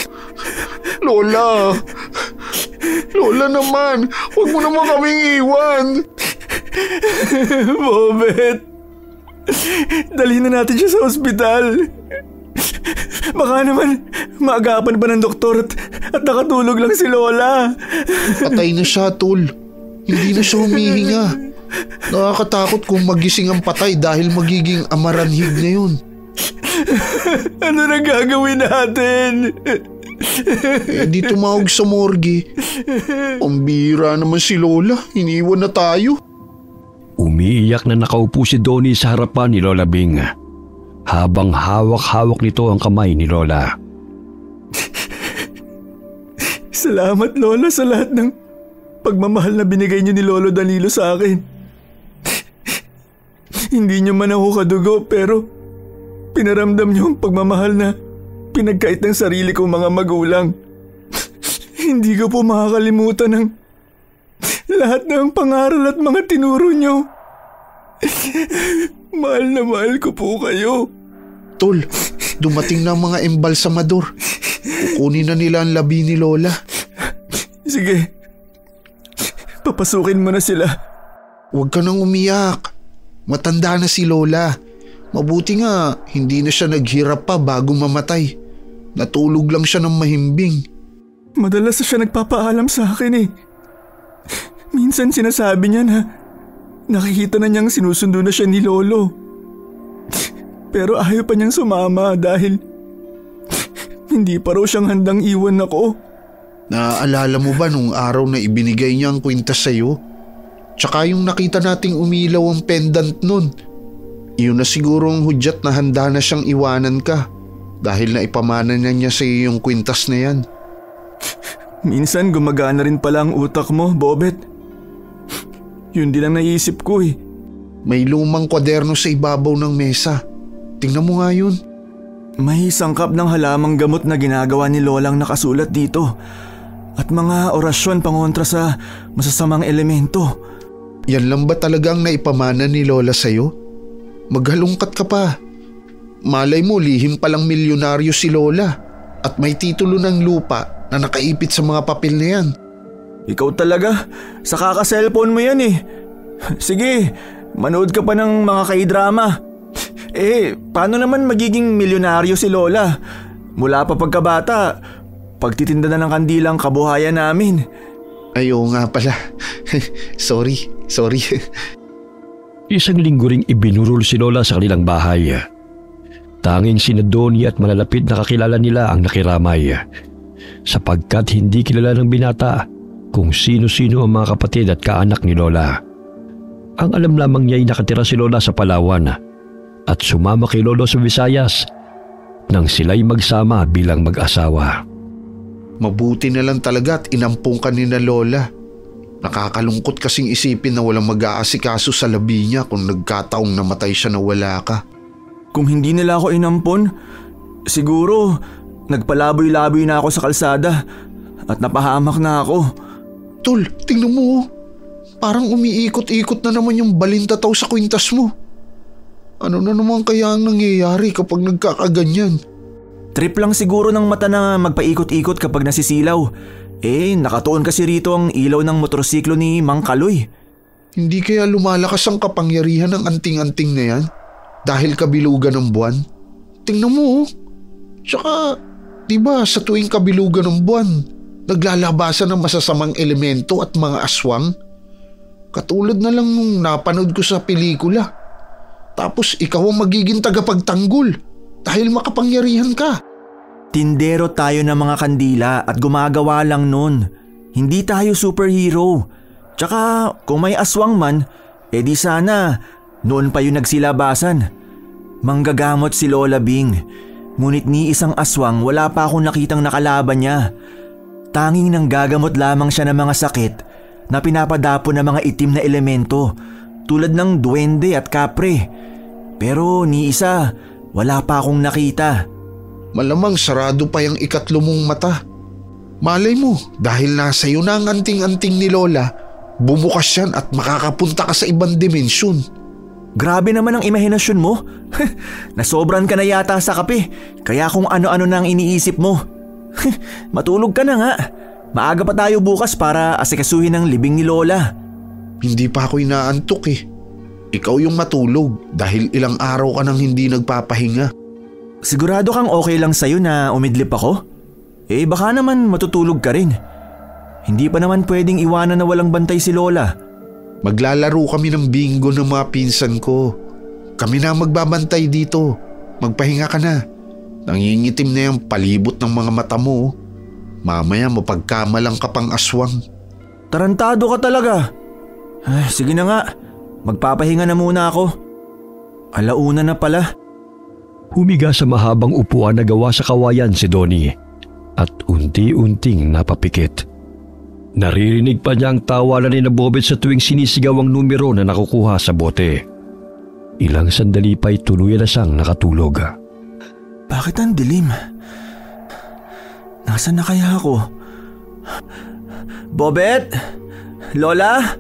Lola naman, huwag mo naman kaming iwan. Bobet, dalhin na natin siya sa ospital. Baka naman maagapan pa ng doktor at nakatulog lang si Lola. Patay na siya, Tol. Hindi na siya humihinga. Nakakatakot kung magising ang patay dahil magiging amaranhig na yun. Ano na gagawin natin? Di tumawag sa morgue. Pambira naman si Lola. Iniwan na tayo. Umiiyak na nakaupo si Donnie sa harapan ni Lola Bing habang hawak-hawak nito ang kamay ni Lola. Salamat, Lola, sa lahat ng pagmamahal na binigay niyo ni Lolo Danilo sa akin. Hindi niyo man ako kadugo pero pinaramdam niyo ang pagmamahal na pinagkait ng sarili kong mga magulang. Hindi ko po makakalimutan ang lahat ng pangaral at mga tinuro niyo. Mahal na mahal ko po kayo. Tol, dumating na ang mga embalsamador. Kukunin na nila ang labi ni Lola. Sige, papasukin mo na sila. Huwag ka nang umiyak. Matanda na si Lola. Mabuti nga, hindi na siya naghirap pa bago mamatay. Natulog lang siya ng mahimbing. Madalas na siya nagpapaalam sa akin eh. Minsan sinasabi niya na nakikita na niyang sinusundo na siya ni Lolo. Pero ayaw pa niyang sumama dahil hindi pa raw siyang handang iwan ako. Naaalala mo ba nung araw na ibinigay niya ang kwintas sa'yo? Tsaka yung nakita nating umilaw ang pendant nun. Yun na sigurong hudyat na handa na siyang iwanan ka dahil naipamana na niya sa iyo yung kwintas na yan. Minsan gumagana rin pala ang utak mo, Bobet. Yun din ang naisip ko eh. May lumang kwaderno sa ibabaw ng mesa. Tingnan mo nga yun. May sangkap ng halamang gamot na ginagawa ni Lolang nakasulat dito. At mga orasyon pangontra sa masasamang elemento. Yan lang ba talagang naipamana ni Lola sa'yo? Maghalungkat ka pa. Malay mo lihim palang milyonaryo si Lola at may titulo ng lupa na nakaipit sa mga papel na yan. Ikaw talaga, sa kaka-cellphone mo yan eh. Sige, manood ka pa ng mga K-drama. Paano naman magiging milyonaryo si Lola? Mula pa pagkabata, pagtitinda na ng kandilang kabuhayan namin. Ay, oo nga pala. Sorry. Isang linggo ring ibinurol si Lola sa kanilang bahay. Tanging sina Donnie at malalapit na kakilala nila ang nakiramay, sapagkat hindi kilala ng binata kung sino-sino ang mga kapatid at kaanak ni Lola. Ang alam lamang niya ay nakatira si Lola sa Palawan at sumama kay Lolo sa Visayas nang sila'y magsama bilang mag-asawa. Mabuti na lang talaga at inampung ka ni na Lola. Nakakalungkot kasing isipin na walang mag-aasikaso sa labi niya kung nagkataong namatay siya na wala ka. Kung hindi nila ako inampon, siguro nagpalaboy-laboy na ako sa kalsada at napahamak na ako. Tol, tingnan mo. Parang umiikot-ikot na naman yung balintataw sa kwintas mo. Ano na naman kaya ang nangyayari kapag nagkakaganyan? Trip lang siguro ng mata na magpaikot-ikot kapag nasisilaw. Nakatuon kasi rito ang ilaw ng motorsiklo ni Mang Kaloy. Hindi kaya lumalakas ang kapangyarihan ng anting-anting na yan? Dahil kabilugan ng buwan? Tingnan mo. Tsaka, diba sa tuwing kabilugan ng buwan, naglalabasan ng masasamang elemento at mga aswang? Katulad na lang nung napanood ko sa pelikula. Tapos ikaw ang magiging tagapagtanggol dahil makapangyarihan ka. Tindero tayo ng mga kandila at gumagawa lang nun. Hindi tayo superhero. Tsaka kung may aswang man, di sana noon pa yung nagsilabasan. Manggagamot si Lola Bing. Ngunit ni isang aswang wala pa akong nakitang nakalaban niya. Tanging nanggagamot lamang siya ng mga sakit na pinapadapo ng mga itim na elemento tulad ng duwende at kapre. Pero ni isa, wala pa akong nakita. Malamang sarado pa yung ikatlo mong mata. Malay mo, dahil nasa iyo na ang anting-anting ni Lola, bumukas yan at makakapunta ka sa ibang dimensyon. Grabe naman ang imahinasyon mo. Nasobran ka na yata sa kape, kaya kung ano-ano na ang iniisip mo. Matulog ka na nga. Maaga pa tayo bukas para asikasuhin ang libing ni Lola. Hindi pa ako inaantok eh. Ikaw yung matulog dahil ilang araw ka nang hindi nagpapahinga. Sigurado kang okay lang sa'yo na umidlip ako? Baka naman matutulog ka rin. Hindi pa naman pwedeng iwanan na walang bantay si Lola. Maglalaro kami ng bingo ng mga pinsan ko. Kami na magbabantay dito. Magpahinga ka na. Nangingitim na yung palibot ng mga mata mo. Mamaya mapagkamalang ka pang aswang. Tarantado ka talaga. Sige na nga. Magpapahinga na muna ako. Alauna na pala. Humiga sa mahabang upuan na gawa sa kawayan si Donnie at unti-unting napapikit. Naririnig pa niya ang tawanan ni Bobet sa tuwing sinisigaw ang numero na nakukuha sa bote. Ilang sandali pa'y tuluyan na siyang nakatulog. Bakit ang dilim? Nasaan na kaya ako? Bobet? Lola?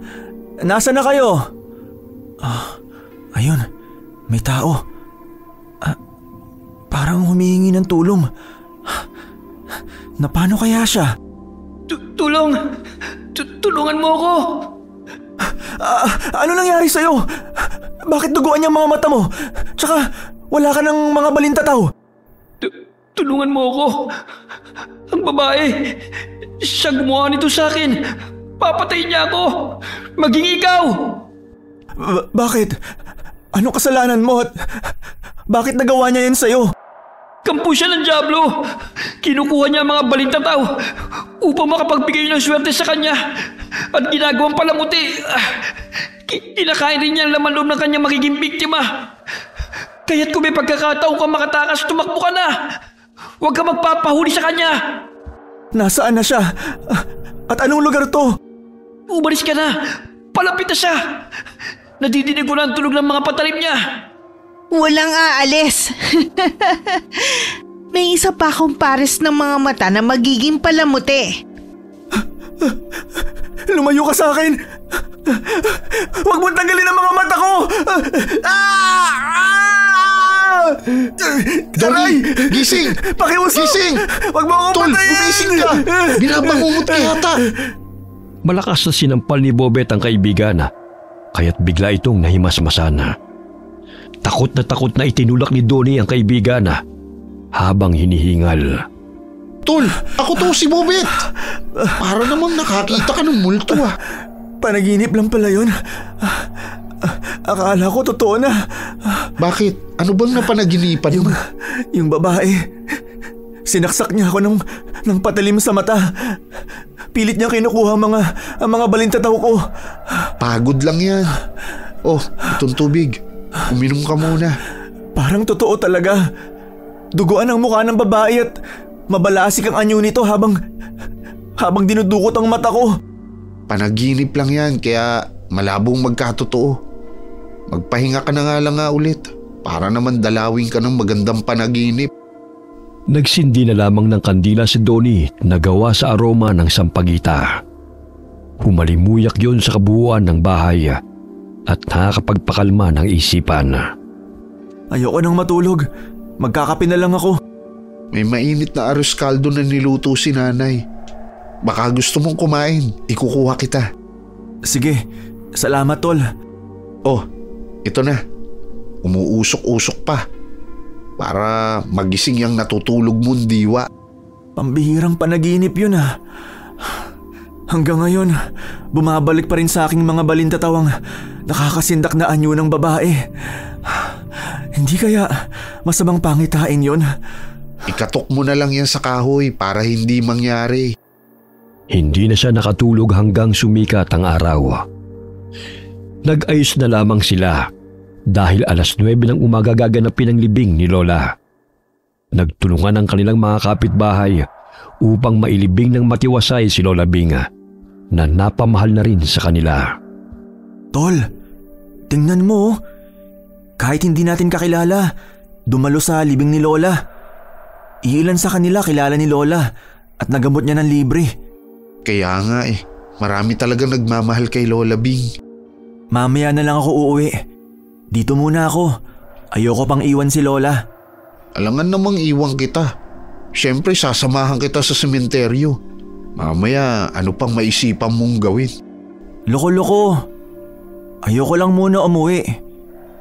Nasaan na kayo? Ayun, may tao. Parang humihingi ng tulong. Na paano kaya siya? Tulong! Tulungan mo ako! Ano nangyari sa'yo? Bakit duguan niya mga mata mo? Tsaka wala ka ng mga balintataw. Tulungan mo ako. Ang babae, siya gumawa nito sa akin. Papatayin niya ako. Maging ikaw. Bakit? Anong kasalanan mo at bakit nagawa niya yan sa'yo? Kampo siya ng dyablo. Kinukuha niya ang mga balintataw upang makapagbigay ng swerte sa kanya. At ginagawang palamuti. Kinakain rin niya ang laman loob ng kanyang magiging biktima. Kaya't kung may pagkakataon ka makatakas, tumakbo ka na. Huwag ka magpapahuli sa kanya. Nasaan na siya? At anong lugar to? Umalis ka na. Palapit na siya. Nadidinig ko na ang tunog ng mga patalim niya. Walang aalis. May isa pa akong pares ng mga mata na magiging palamuti. Lumayo ka sa akin! Huwag mong tanggalin ang mga mata ko! Donnie! Gising! Pakiuso! Gising! Huwag mo akong Tol, patayin! gumising ka! Binabangungot ka yata! Malakas na sinampal ni Bobet ang kaibigan, kaya't bigla itong nahimasmasan. Takot na itinulak ni Donnie ang kaibigan habang hinihingal. Tol, ako to si Bobet. Para namang nakakita ka ng multo Panaginip lang pala yun. Akala ko totoo na. Bakit? Ano bang napanaginipan mo? Yung babae. Sinaksak niya ako ng patalim sa mata. Pilit niya kinukuha ang mga balintataw ko. Pagod lang yan. Oh, itong tubig. Uminom ka muna. Parang totoo talaga. Duguan ang mukha ng babae at mabalasik ang anyo nito habang dinudukot ang mata ko. Panaginip lang yan, kaya malabong magkatotoo. Magpahinga ka na nga lang ulit para naman dalawin ka ng magandang panaginip. Nagsindi na lamang ng kandila si Donnie na gawa sa aroma ng sampagita. Humalimuyak yon sa kabuuan ng bahay at nakakapagpakalma ng isipan. Ayoko nang matulog. Magkakape na lang ako. May mainit na arroz caldo na niluto si nanay. Baka gusto mong kumain, ikukuha kita. Sige, salamat tol. Oh, ito na. Umuusok-usok pa. Para magising yung natutulog mong diwa. Pambihirang panaginip yun Hanggang ngayon, bumabalik pa rin sa aking mga balintatawang nakakasindak na anyo ng babae. Hindi kaya masamang pangitain yun? Ikatok mo na lang yan sa kahoy para hindi mangyari. Hindi na siya nakatulog hanggang sumikat ang araw. Nag-ayos na lamang sila dahil 9:00 ng umaga gaganapin ang libing ni Lola. Nagtulungan ang kanilang mga kapitbahay upang mailibing ng matiwasay si Lola Bing na napamahal na rin sa kanila. Tol, tingnan mo. Kahit hindi natin kakilala, dumalo sa libing ni Lola. Iilan sa kanila kilala ni Lola at nagamot niya ng libre. Kaya nga marami talagang nagmamahal kay Lola Bing. Mamaya na lang ako uuwi. Dito muna ako. Ayoko pang iwan si Lola. Alangan namang iwan kita. Siyempre sasamahan kita sa sementeryo. Mamaya ano pang maisipan mong gawin? Loko-loko. Ayoko lang muna umuwi.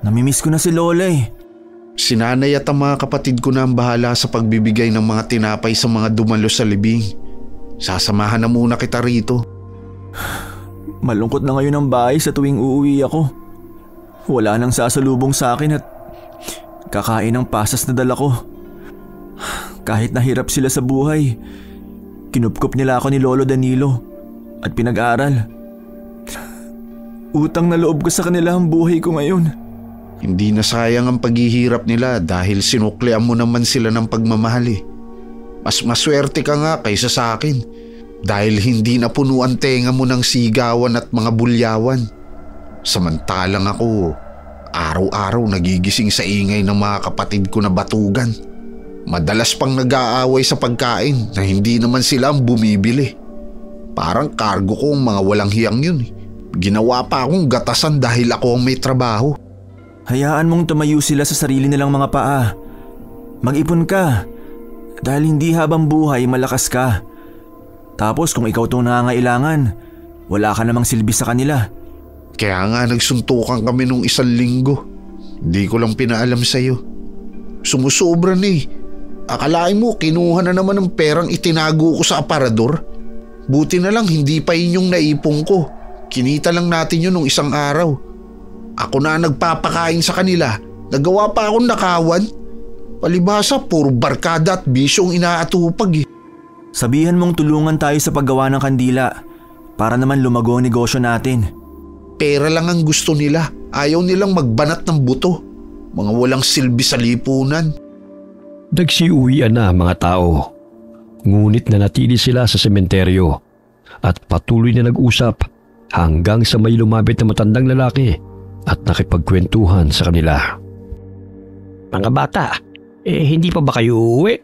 Namimiss ko na si Lola Si nanay at ang mga kapatid ko na ang bahala sa pagbibigay ng mga tinapay sa mga dumalo sa libing. Sasamahan na muna kita rito. Malungkot na ngayon ang bahay sa tuwing uuwi ako. Wala nang sasalubong sa akin at kakain ng pasas na dala ko. Kahit nahirap sila sa buhay, kinupkup nila ako ni Lolo Danilo at pinag-aral. Utang na loob ko sa kanila ang buhay ko ngayon. Hindi na sayang ang paghihirap nila dahil sinuklian mo naman sila ng pagmamahal. Mas maswerte ka nga kaysa sa akin dahil hindi napuno ang tenga mo ng sigawan at mga bulyawan. Samantalang ako, araw-araw nagigising sa ingay ng mga kapatid ko na batugan. Madalas pang nag-aaway sa pagkain na hindi naman sila ang bumibili. Parang kargo ko ang mga walang hiyang yun. Ginawa pa akong gatasan dahil ako ang may trabaho. Hayaan mong tumayo sila sa sarili nilang mga paa. Mag-ipon ka dahil hindi habang buhay malakas ka. Tapos kung ikaw itong nangangailangan, wala ka namang silbi sa kanila. Kaya nga nagsuntukan kami nung 1 linggo. Hindi ko lang pinaalam sa'yo. Sumusobra na Akalain mo kinuha na naman ng perang itinago ko sa aparador? Buti na lang hindi pa yun yung naipong ko. Kinita lang natin yun nung 1 araw. Ako na nagpapakain sa kanila. Nagawa pa akong nakawan. Palibhasa puro barkada at bisyong inaatupag Sabihan mong tulungan tayo sa paggawa ng kandila para naman lumago ang negosyo natin. Pera lang ang gusto nila. Ayaw nilang magbanat ng buto. Mga walang silbi sa lipunan. Nagsiuwian na ang mga tao. Ngunit nanatili sila sa sementeryo at patuloy na nag-usap hanggang sa may lumapit na matandang lalaki at nakipagkwentuhan sa kanila. Mga bata, hindi pa ba kayo uuwi?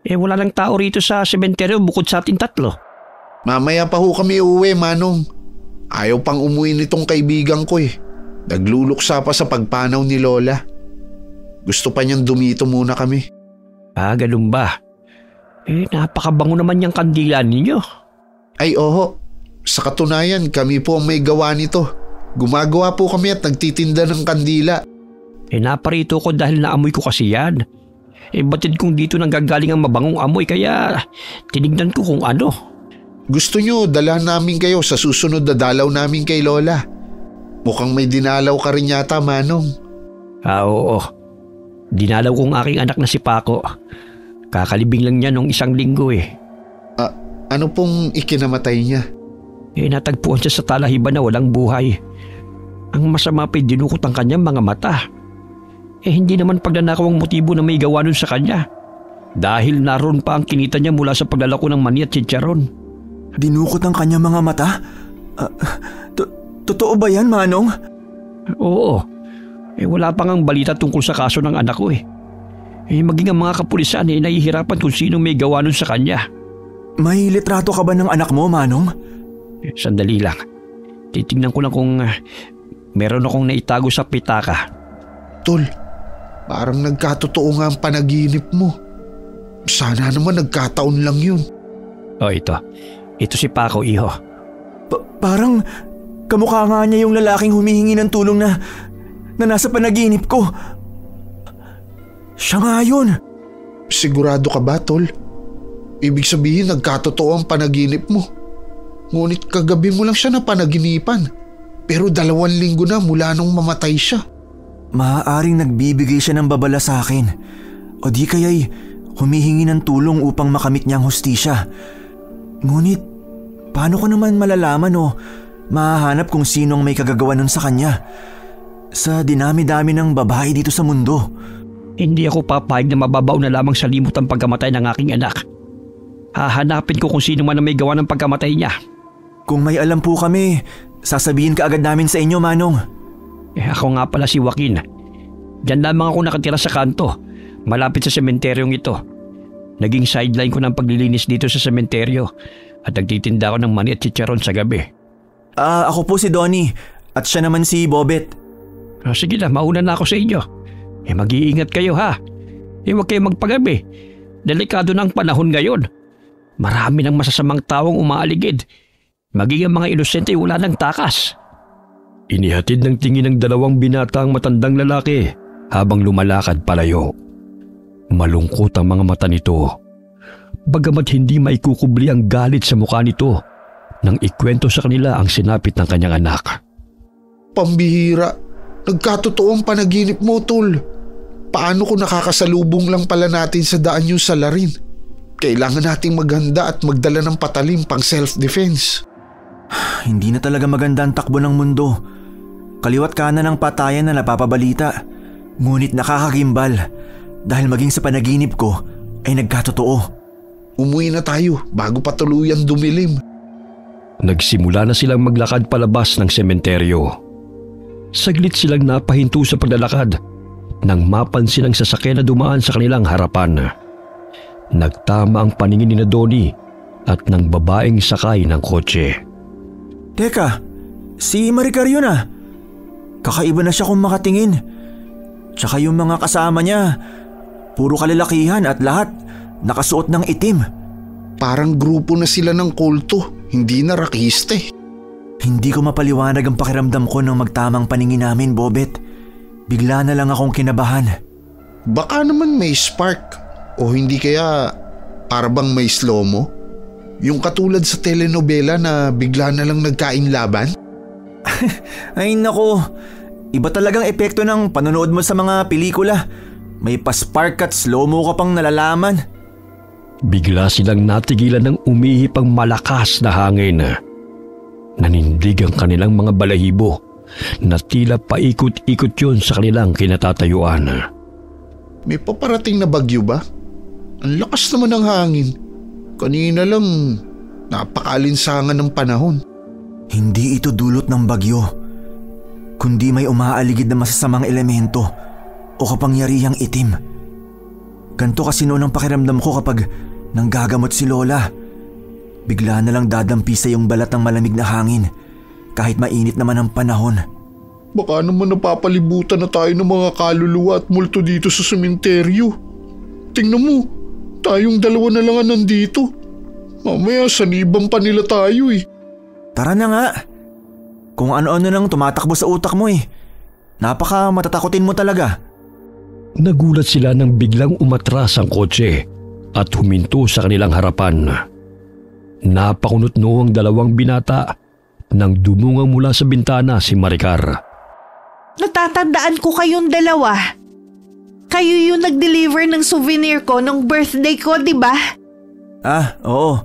Wala lang tao rito sa sementeryo bukod sa ating 3. Mamaya pa ho kami uuwi, Manong. Ayaw pang umuwi nitong kaibigan ko Nagluluksa pa sa pagpanaw ni Lola. Gusto pa niyang dumito muna kami. Ganun ba? Napakabango naman yung kandila ninyo. Ay oho, Sa katunayan, kami po ang may gawa nito. Gumagawa po kami at nagtitinda ng kandila. Naparito ko dahil naamoy ko kasi yan. Batid kong dito nanggagaling ang mabangong amoy kaya tinignan ko kung ano. Gusto nyo, dala namin kayo sa susunod na dalaw namin kay Lola. Mukhang may dinalaw ka rin yata, Manong. Oo. Dinalaw kong aking anak na si Paco. Kakalibing lang niya nung 1 linggo eh. Ano pong ikinamatay niya? Natagpuan siya sa talahiban na walang buhay. Ang masama pa'y dinukot ang kanyang mga mata. Hindi naman pagnanakaw ang motibo na may gawa nun sa kanya. Dahil naroon pa ang kinita niya mula sa paglalako ng mani at chicharon. Dinukot ang kanyang mga mata? Totoo ba yan, Manong? Oo. Wala pa ngang balita tungkol sa kaso ng anak ko eh. Maging ang mga kapulisan nahihirapan kung sino may gawa nun sa kanya. May litrato ka ba ng anak mo, Manong? Sandali lang. Titignan ko lang kung meron akong naitago sa pitaka. Tol, parang nagkatotoo nga ang panaginip mo. Sana naman nagkataon lang yun. Ito. Ito si Paco, iho. Parang kamukha nga niya yung lalaking humihingi ng tulong na nasa panaginip ko. Siya nga yun. Sigurado ka ba, Tol? Ibig sabihin nagkatotoo ang panaginip mo. Ngunit kagabi mo lang siya napanaginipan. Pero 2 linggo na mula nung mamatay siya. Maaaring nagbibigay siya ng babala sa akin. O di kaya'y humihingi ng tulong upang makamit niya ang hustisya. Ngunit paano ko naman malalaman o mahahanap kung sino ang may kagagawa nun sa kanya? Sa dinami-dami ng babae dito sa mundo. Hindi ako papayag na mababaw na lamang sa limot ang pagkamatay ng aking anak. Hahanapin ko kung sino man ang may gawa ng pagkamatay niya. Kung may alam po kami, sasabihin ka agad namin sa inyo, Manong. Ako nga pala si Joaquin. Diyan lamang ako nakatira sa kanto, malapit sa sementeryong ito. Naging sideline ko ng paglilinis dito sa sementeryo at nagtitinda ako ng mani at chicharon sa gabi. Ako po si Donnie at siya naman si Bobet. Sige na, mauna na ako sa inyo. Mag-iingat kayo ha. Huwag kayong magpagabi. Delikado na ang panahon ngayon. Marami ng masasamang tawang umaaligid. Maging ang mga inosente wala ng takas. Inihatid ng tingin ng 2 binatang matandang lalaki habang lumalakad palayo. Malungkot ang mga mata nito. Bagamat hindi maikukubli ang galit sa mukha nito nang ikwento sa kanila ang sinapit ng kanyang anak. Pambihira, nagkatotoo ang panaginip mo, Tol. Paano kung nakakasalubong lang pala natin sa daan yung salarin? Kailangan nating maghanda at magdala ng patalim pang self-defense. Hindi na talaga maganda ang takbo ng mundo. Kaliwat kanan ng patayan na napapabalita. Ngunit nakakagimbal dahil maging sa panaginip ko ay nagkatotoo. Umuwi na tayo bago pa tuluyan dumilim. Nagsimula na silang maglakad palabas ng sementeryo. Saglit silang napahinto sa paglalakad nang mapansin ang sasakyan na dumaan sa kanilang harapan. Nagtama ang paningin ni Donnie at ng babaeng sakay ng kotse. Teka, si Maricar yun ah. Kakaiba na siya kung makatingin. Tsaka yung mga kasama niya, puro kalalakihan at lahat nakasuot ng itim. Parang grupo na sila ng kulto, hindi na rakiste. Hindi ko mapaliwanag ang pakiramdam ko nang magtamang paningin namin, Bobet. Bigla na lang akong kinabahan. Baka naman may spark o hindi kaya para bang may slow-mo? Yung katulad sa telenovela na bigla na lang nagkain laban? Ay nako, iba talagang epekto ng panonood mo sa mga pelikula. May pa-spark at slow-mo ka pang nalalaman. Bigla silang natigilan ng umihip ang malakas na hangin. Nanindig ang kanilang mga balahibo na tila paikot-ikot yun sa kanilang kinatatayuan. May paparating na bagyo ba? Ang lakas naman ng hangin. Kanina lang napakalinsangan ng panahon. Hindi ito dulot ng bagyo, kundi may umaaligid na masasamang elemento o kapangyarihang itim. Ganto kasi noon ang pakiramdam ko kapag nanggagamot si Lola. Bigla na lang dadampi sa iyong balat ng malamig na hangin kahit mainit naman ang panahon. Baka naman napapalibutan na tayo ng mga kaluluwa at multo dito sa sementeryo. Tingnan mo, tayong 2 na lang nandito. Mamaya sanibang pa nila tayo eh. Tara na nga. Kung ano-ano nang tumatakbo sa utak mo eh. Napaka matatakutin mo talaga. Nagulat sila nang biglang umatras ang kotse at huminto sa kanilang harapan. Napakunot noong dalawang binata nang dumungang mula sa bintana si Maricar. Natatandaan ko kayong dalawa. Kayo yung nag-deliver ng souvenir ko nung birthday ko, di ba? Oo.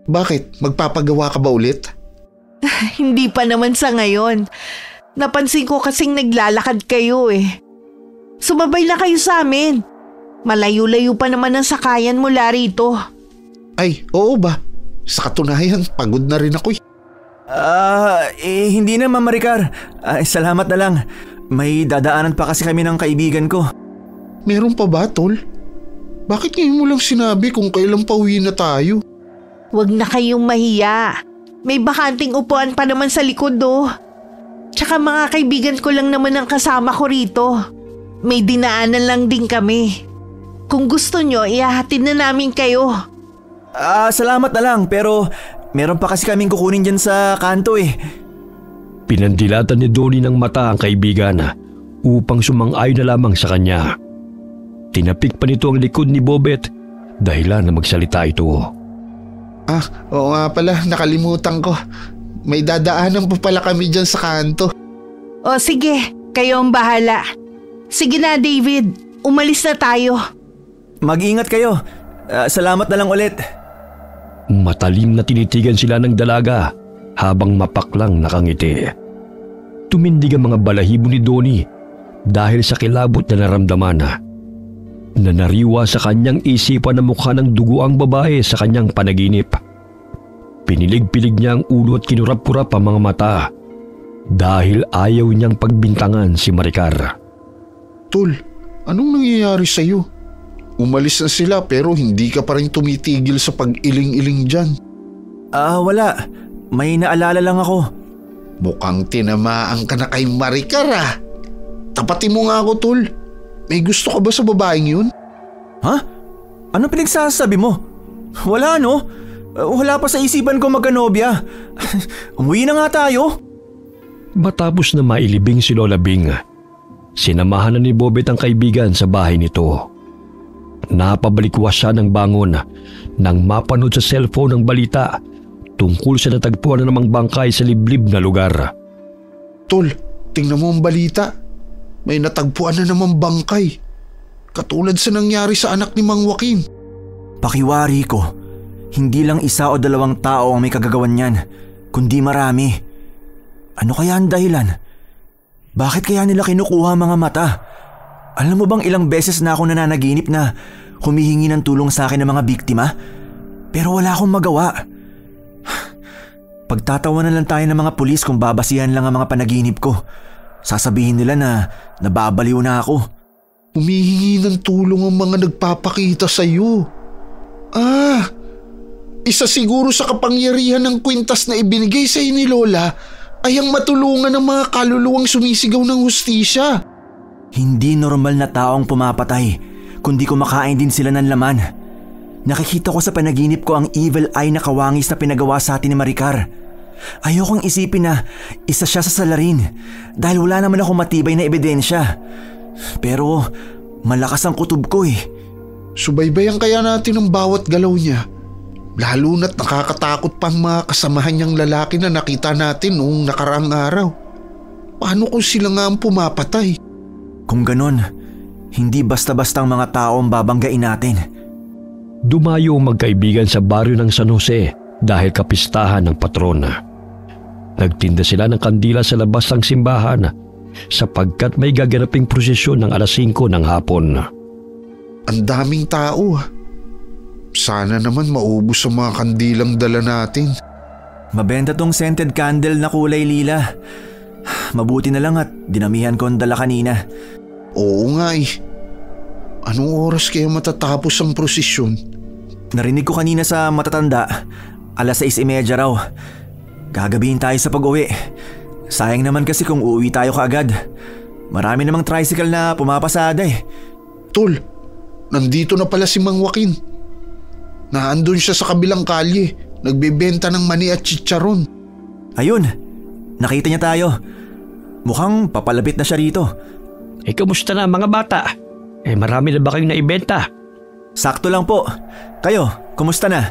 Bakit? Magpapagawa ka ba ulit? Hindi pa naman sa ngayon. Napansin ko kasing naglalakad kayo eh. Sumabay na kayo sa amin. Malayo-layo pa naman ang sakayan mula rito. Ay, oo ba? Sa katunayan, pagod na rin ako eh. Hindi na, Ma'am Maricar. Salamat na lang. May dadaanan pa kasi kami ng kaibigan ko. Meron pa ba, Tol? Bakit ngayon mo lang sinabi kung kailan pa uwi na tayo? Huwag na kayong mahiya. May bakanting upuan pa naman sa likod oh. Tsaka mga kaibigan ko lang naman ang kasama ko rito. May dinaanan lang din kami. Kung gusto nyo, ihahatid na namin kayo. Salamat na lang pero meron pa kasi kaming kukunin dyan sa kanto eh. Pinandilatan ni Donnie ng mata ang kaibigan upang sumang-ayon na lamang sa kanya. Tinapik pa nito ang likod ni Bobet dahilan na magsalita ito. Oo nga pala, nakalimutan ko. May dadaanan pa pala kami dyan sa kanto. O sige, kayo ang bahala. Sige na David, umalis na tayo. Mag-ingat kayo. Salamat na lang ulit. Matalim na tinitigan sila ng dalaga habang mapaklang nakangiti. Tumindig ang mga balahibo ni Donnie dahil sa kilabot na naramdaman. Nanariwa sa kanyang isipan na mukha ng dugo ang babae sa kanyang panaginip. Pinilig-pilig niya ang ulo at kinurap-kurap ang mga mata dahil ayaw niyang pagbintangan si Maricar. Tol, anong nangyayari sa'yo? Umalis na sila pero hindi ka pa rin tumitigil sa pag-iling-iling dyan. Wala. May naalala lang ako. Mukhang tinamaan ka na kay Maricar Tapatin mo nga ako, Tol. May gusto ka ba sa babaeng yun? Ha? Ano pinagsasabi mo? Wala no? Wala pa sa isipan ko magkanobya. Umuwi na nga tayo. Matapos na mailibing si Lola Bing, sinamahan na ni Bobet ang kaibigan sa bahay nito. Napabalikwas siya ng bangon nang mapanood sa cellphone ang balita tungkol sa natagpuan na namang bangkay sa liblib na lugar. Tol, tingnan mo ang balita. May natagpuan na namang bangkay. Katulad sa nangyari sa anak ni Mang Joaquin. Pakiwari ko, hindi lang isa o dalawang tao ang may kagagawan niyan, kundi marami. Ano kaya ang dahilan? Bakit kaya nila kinukuha mga mata? Alam mo bang ilang beses na ako nananaginip na humihingi ng tulong sa akin ng mga biktima? Pero wala akong magawa. Pagtatawanan lang tayo ng mga pulis kung babasihan lang ang mga panaginip ko. Sasabihin nila na nababaliw na ako. Humihingi ng tulong ang mga nagpapakita sa iyo. Isa siguro sa kapangyarihan ng kwintas na ibinigay sa ni Lola ay ang matulungan ng mga kaluluwang sumisigaw ng hustisya. Hindi normal na taong pumapatay, kundi kumakain din sila ng laman. Nakikita ko sa panaginip ko ang evil eye na kawangis na pinagawa sa atin ni Maricar. Ayokong isipin na isa siya sa salarin dahil wala naman akong matibay na ebidensya. Pero malakas ang kutob ko eh. Subaybayan kaya natin ang bawat galaw niya. Lalo na't nakakatakot pa ang mga kasamahan niyang lalaki na nakita natin noong nakaraang araw. Paano kung sila nga ang pumapatay? Kung ganon, hindi basta-basta ang mga tao ang babanggain natin. Dumayo ang magkaibigan sa baryo ng San Jose dahil kapistahan ng patron. Nagtinda sila ng kandila sa labas ng simbahan sapagkat may gaganaping prosesyon ng 5:00 ng hapon. Ang daming tao. Sana naman maubos ang mga kandilang dala natin. Mabenta tong scented candle na kulay lila. Mabuti na lang at dinamihan ko ang dala kanina. Oo nga eh. Anong oras kaya matatapos ang prosesyon? Narinig ko kanina sa matatanda, 6:30 raw. Gagabihin tayo sa pag-uwi. Sayang naman kasi kung uuwi tayo kaagad. Marami namang tricycle na pumapasada eh. Tol, nandito na pala si Mang Joaquin. Naandun siya sa kabilang kalye, nagbebenta ng mani at chicharon. Ayun, nakita niya tayo. Mukhang papalapit na siya rito. Kamusta na mga bata? Marami na ba kayong naibenta? Sakto lang po. Kayo, kumusta na?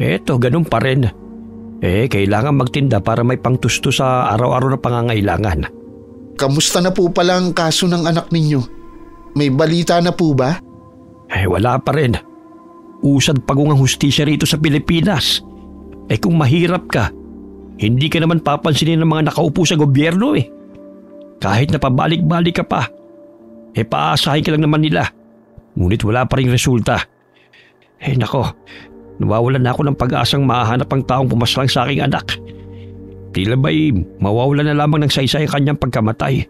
Eto, ganun pa rin. Kailangan magtinda para may pangtusto sa araw-araw na pangangailangan. Kamusta na po pala ang kaso ng anak ninyo? May balita na po ba? Wala pa rin. Usad pagong ang hustisya rito sa Pilipinas. Kung mahirap ka, hindi ka naman papansinin ng mga nakaupo sa gobyerno Kahit na pabalik-balik ka pa, paasahin ka lang naman nila. Ngunit wala pa rin resulta. Nako, nawawalan na ako ng pag-asang mahanap ang taong pumaslang sa aking anak. Tila ba'y mawawalan na lamang ng saysay ang kanyang pagkamatay.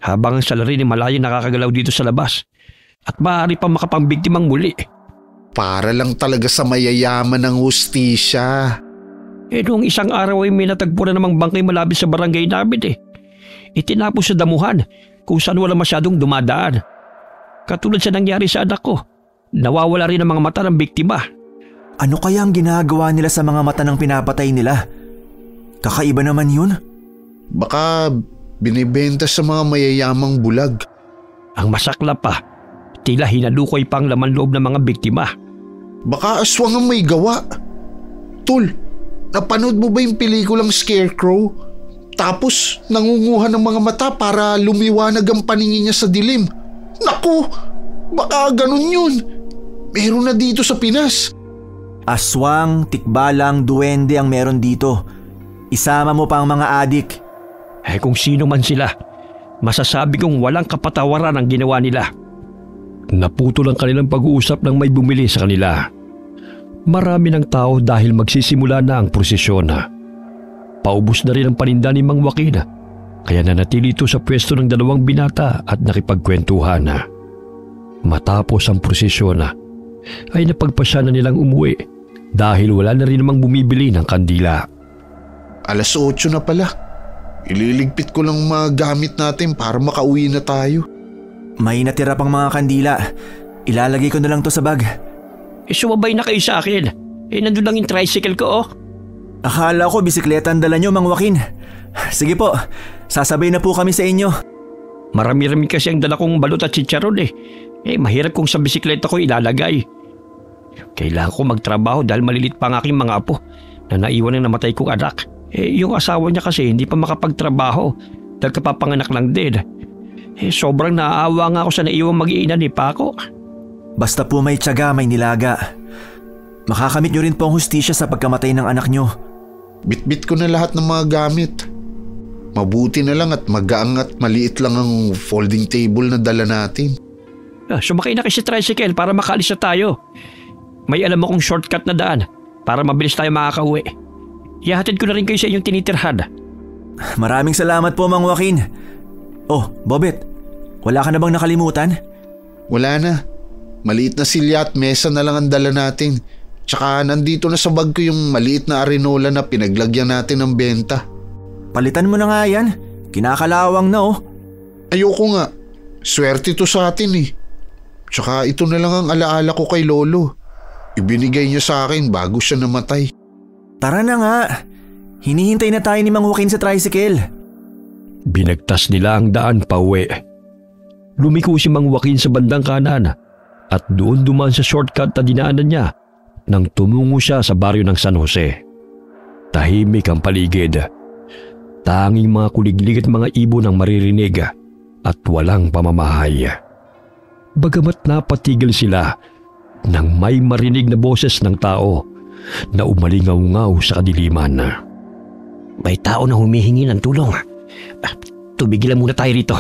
Habang ang salarin ni Malaya nakakagalaw dito sa labas at maaari pa makapangbiktimang muli. Para lang talaga sa mayayaman ng hustisya. Noong isang araw ay may natagpo na namang bangkay malapit sa barangay namin Itinapos sa damuhan kung saan wala masyadong dumadaan. Katulad sa nangyari sa anak ko, nawawala rin ang mga mata ng biktima. Ano kaya ang ginagawa nila sa mga mata ng pinapatay nila? Kakaiba naman yun. Baka binibenta sa mga mayayamang bulag. Ang masakla pa, tila hinalukoy pa ang laman loob ng mga biktima. Baka aswang ang may gawa. Tol, napanood mo ba yung pelikulang Scarecrow? Tapos nangunguha ng mga mata para lumiwanag ang paningin niya sa dilim. Naku, baka ganun yun. Meron na dito sa Pinas. Aswang, tikbalang, duwende ang meron dito. Isama mo pa ang mga adik. Kung sino man sila, masasabi kong walang kapatawaran ang ginawa nila. Naputol ang kanilang pag-uusap nang may bumili sa kanila. Marami ng tao dahil magsisimula na ang prosesyon. Paubos na rin ang paninda ni Mang Joaquin, kaya nanatili ito sa pwesto ng 2 binata at nakipagkwentuhan. Matapos ang prosesyon ay napagpasya na nilang umuwi dahil wala na rin namang bumibili ng kandila. 8:00 na pala. Ililigpit ko lang mga gamit natin para makauwi na tayo. May natira pang mga kandila. Ilalagay ko na lang to sa bag. Sumabay na kayo sa akin. Nandun lang yung tricycle ko Akala ko bisikleta ang dala nyo, Mang Joaquin. Sige po, sasabay na po kami sa inyo. Marami-rami kasi ang dala kong balot at chicharon mahirap kung sa bisikleta ko ilalagay. Kailangan ko magtrabaho dahil malilit pa ang aking mga apo na naiwan ng namatay kong anak. Yung asawa niya kasi hindi pa makapagtrabaho dahil kapapanganak lang din. Sobrang naaawa nga ako sa naiwang mag-iina ni Paco. Basta po may tiyaga, may nilaga. Makakamit nyo rin po ang hustisya sa pagkamatay ng anak nyo. Bitbit ko na lahat ng mga gamit. Mabuti na lang at magaang at maliit lang ang folding table na dala natin. Sumakay na kayo sa tricycle para makaalis na tayo. May alam akong shortcut na daan para mabilis tayo makakauwi. Ihahatid ko na rin kayo sa inyong tinitirhan. Maraming salamat po, Mang Joaquin. Oh, Bobet, wala ka na bang nakalimutan? Wala na. Maliit na silya at mesa na lang ang dala natin. Tsaka nandito na sa bag ko yung maliit na arenola na pinaglagyan natin ng benta. Palitan mo na nga yan. Kinakalawang na Ayoko nga. Swerte to sa atin Tsaka ito na lang ang alaala ko kay Lolo. Ibinigay niya sa akin bago siya namatay. Tara na nga. Hinihintay na tayo ni Mang Joaquin sa tricycle. Binagtas nila ang daan pauwi. Lumiko si Mang Joaquin sa bandang kanan at doon dumaan sa shortcut na dinaanan niya nang tumungo siya sa baryo ng San Jose. Tahimik ang paligid. Tanging mga kuliglig at mga ibon ang maririnig at walang pamamahay. Bagamat napatigil sila nang may marinig na boses ng tao na umalingaw-ngaw sa kadiliman. May tao na humihingi ng tulong. Tubigilan muna tayo rito.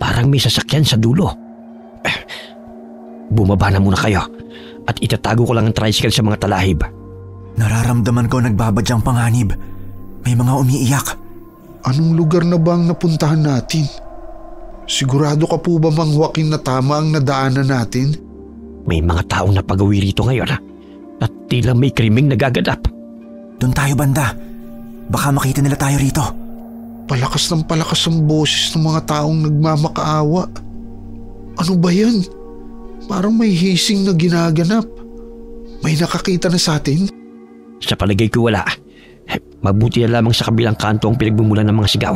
Parang may sasakyan sa dulo. Bumaba na muna kayo at itatago ko lang ang tricycle sa mga talahib. Nararamdaman ko nagbabadyang panganib. May mga umiiyak. Anong lugar na ba ang napuntahan natin? Sigurado ka po ba, Mang Joaquin, na tama ang nadaanan natin? May mga taong napagawi rito ngayon at tila may krimeng nagaganap. Doon tayo banda. Baka makita nila tayo rito. Palakas ng palakas ang boses ng mga taong nagmamakaawa. Ano ba yan? Parang may hising na ginaganap. May nakakita na sa atin? Sa palagay ko wala. Mabuti na lamang sa kabilang kanto ang pinagmumulan ng mga sigaw.